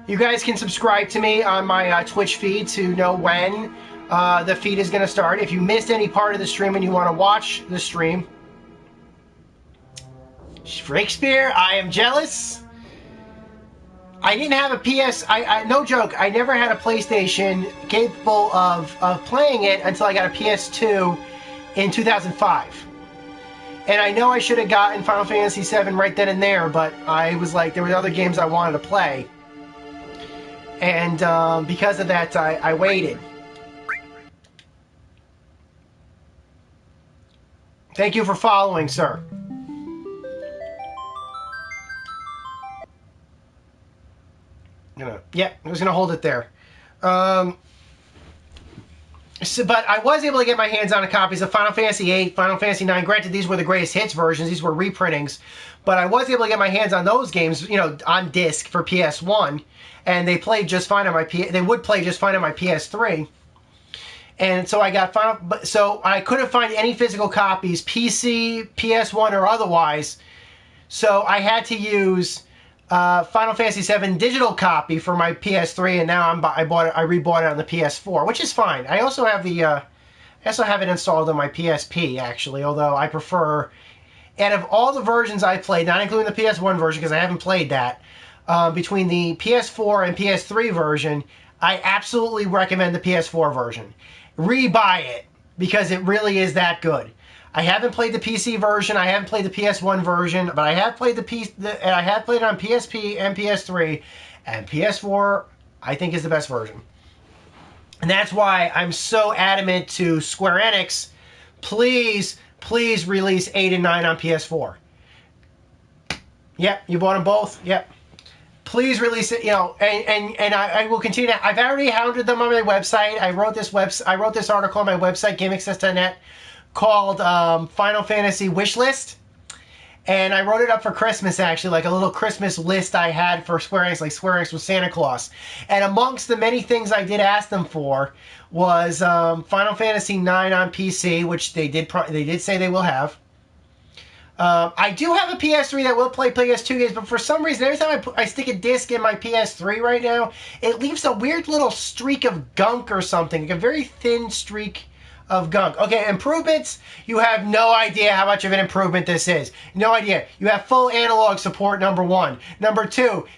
You guys can subscribe to me on my Twitch feed to know when the feed is going to start. If you missed any part of the stream and you want to watch the stream, Shakespeare, I am jealous. I didn't have a PS... no joke, I never had a PlayStation capable of playing it until I got a PS2 in 2005. And I know I should have gotten Final Fantasy VII right then and there, but I was like, there were other games I wanted to play. And because of that, I waited. Thank you for following, sir. Yeah, I was going to hold it there. But I was able to get my hands on copies of Final Fantasy VIII, Final Fantasy IX. Granted, these were the greatest hits versions. These were reprintings. But I was able to get my hands on those games, you know, on disc for PS1. And they played just fine on my They would play just fine on my PS3. And so I got so I couldn't find any physical copies, PC, PS1, or otherwise. So I had to use Final Fantasy VII digital copy for my PS3, and now I rebought it on the PS4, which is fine. I also have it installed on my PSP actually, although I prefer, out of all the versions I played, not including the PS1 version because I haven't played that, between the PS4 and PS3 version, I absolutely recommend the PS4 version. Rebuy it because it really is that good. I haven't played the PC version. I haven't played the PS1 version, but I have played I have played it on PSP and PS3, and PS4 I think is the best version. And that's why I'm so adamant to Square Enix, please release 8 and 9 on PS4. Yep, you bought them both. Yep. Please release it, and I will continue to. I've already hounded them on my website. I wrote this article on my website, GameAccess.net, called Final Fantasy Wishlist, and I wrote it up for Christmas actually, like a little Christmas list I had for Square Enix, like Square Enix was Santa Claus. And amongst the many things I did ask them for was Final Fantasy IX on PC, which they did say they will have. I do have a PS3 that will play PS2 games, but for some reason, every time I stick a disc in my PS3 right now, it leaves a weird little streak of gunk or something, like a very thin streak of gunk. Okay, improvements, you have no idea how much of an improvement this is. No idea. You have full analog support, number one. Number two,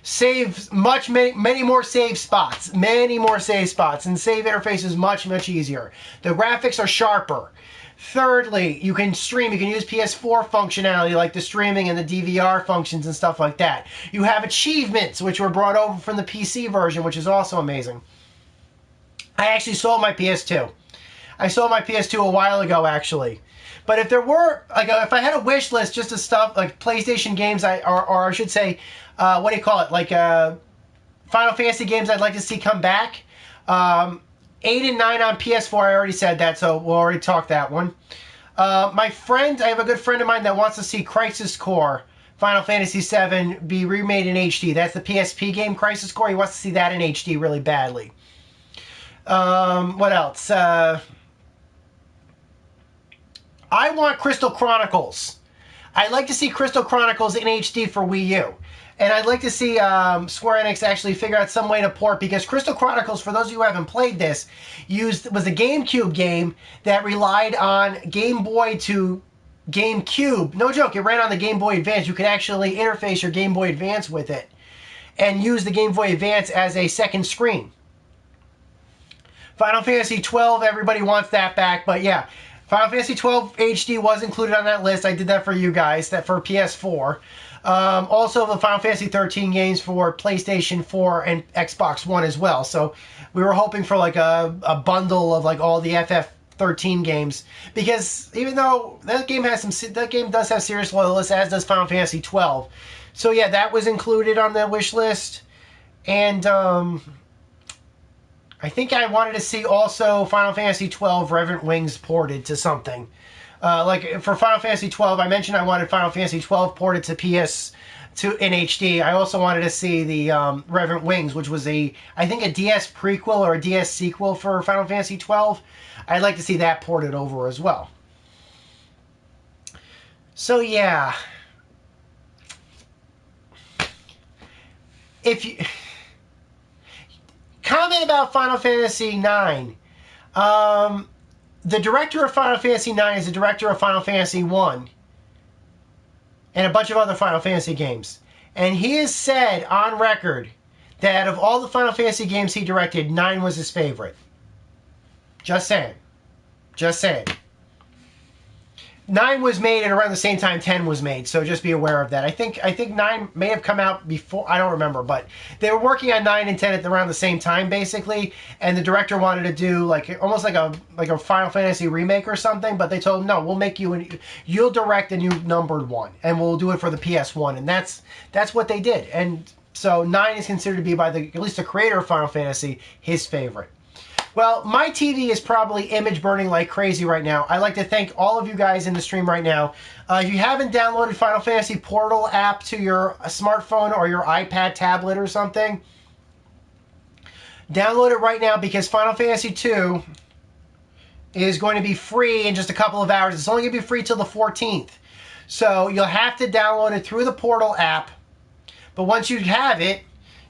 many more save spots. Many more save spots, and save interface is much easier. The graphics are sharper. Thirdly, you can stream. You can use PS4 functionality like the streaming and the DVR functions and stuff like that. You have achievements, which were brought over from the PC version, which is also amazing. I actually sold my PS2. I sold my PS2 a while ago, actually. But if there were, like, if I had a wish list just of stuff, like PlayStation games, or I should say, what do you call it? Like, Final Fantasy games I'd like to see come back. 8 and 9 on PS4, I already said that, so we'll already talk that one. I have a good friend of mine that wants to see Crisis Core Final Fantasy VII be remade in HD. That's the PSP game, Crisis Core. He wants to see that in HD really badly. What else? I want Crystal Chronicles. I'd like to see Crystal Chronicles in HD for Wii U. And I'd like to see Square Enix actually figure out some way to port, because Crystal Chronicles, for those of you who haven't played this, was a GameCube game that relied on Game Boy to GameCube. No joke, it ran on the Game Boy Advance. You could actually interface your Game Boy Advance with it and use the Game Boy Advance as a second screen. Final Fantasy 12, everybody wants that back, but yeah. Final Fantasy 12 HD was included on that list. I did that for you guys, that for PS4. Also, the Final Fantasy 13 games for PlayStation 4 and Xbox One as well. So we were hoping for like a bundle of like all the FF13 games, because even though that game does have serious loyalists, as does Final Fantasy 12. So yeah, that was included on the wish list, and I think I wanted to see also Final Fantasy 12 Revenant Wings ported to something. Like for Final Fantasy 12, I mentioned I wanted Final Fantasy 12 ported to in HD. I also wanted to see the Revenant Wings, which was I think a DS prequel or a DS sequel for Final Fantasy 12. I'd like to see that ported over as well. So yeah. If you comment about Final Fantasy IX. The director of Final Fantasy IX is the director of Final Fantasy I and a bunch of other Final Fantasy games. And he has said on record that of all the Final Fantasy games he directed, 9 was his favorite. Just saying. Just saying. 9 was made at around the same time 10 was made, so just be aware of that. I think 9 may have come out before, I don't remember, but they were working on 9 and 10 at around the same time, basically, and the director wanted to do like almost like a Final Fantasy remake or something, but they told him, no, we'll make you'll direct a new numbered one, and we'll do it for the PS1, and that's what they did. And so 9 is considered to be, by at least the creator of Final Fantasy, his favorite. Well, my TV is probably image burning like crazy right now. I'd like to thank all of you guys in the stream right now. If you haven't downloaded Final Fantasy Portal app to your smartphone or your iPad tablet or something, download it right now, because Final Fantasy 2 is going to be free in just a couple of hours. It's only going to be free till the 14th. So you'll have to download it through the Portal app. But once you have it,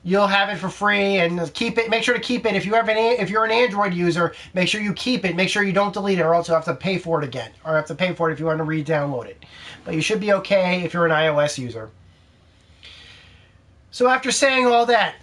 you'll have it for free, and keep it. Make sure to keep it. If you're an Android user, make sure you keep it. Make sure you don't delete it, or else you'll have to pay for it again, or have to pay for it if you want to re-download it. But you should be okay if you're an iOS user. So after saying all that,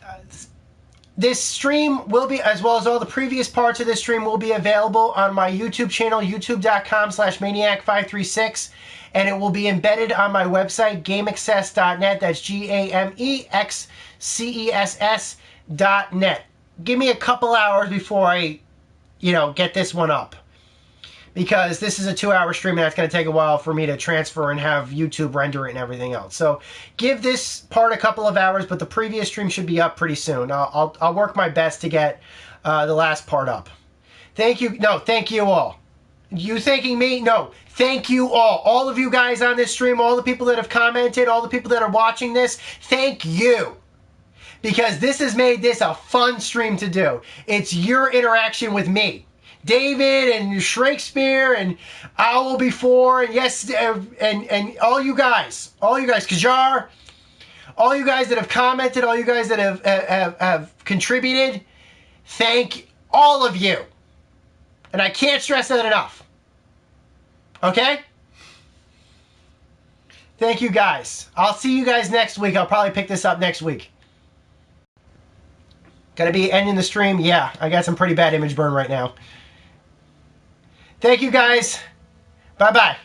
this stream will be, as well as all the previous parts of this stream, will be available on my YouTube channel, youtube.com/maniac536, and it will be embedded on my website, gameaccess.net. That's GAMEXCESS.net. Give me a couple hours before I, get this one up, because this is a 2-hour stream and that's going to take a while for me to transfer and have YouTube render it and everything else. So give this part a couple of hours, but the previous stream should be up pretty soon. I'll work my best to get the last part up. Thank you. No, thank you all. You thanking me? No, thank you all. All of you guys on this stream, all the people that have commented, all the people that are watching this, thank you. Because this has made this a fun stream to do. It's your interaction with me. David and Shakespeare and Owl before, and yes, and all you guys, Kajar, all you guys that have commented, all you guys that have contributed, thank all of you. And I can't stress that enough. Okay? Thank you guys. I'll see you guys next week. I'll probably pick this up next week. Gonna be ending the stream? Yeah, I got some pretty bad image burn right now. Thank you guys. Bye-bye.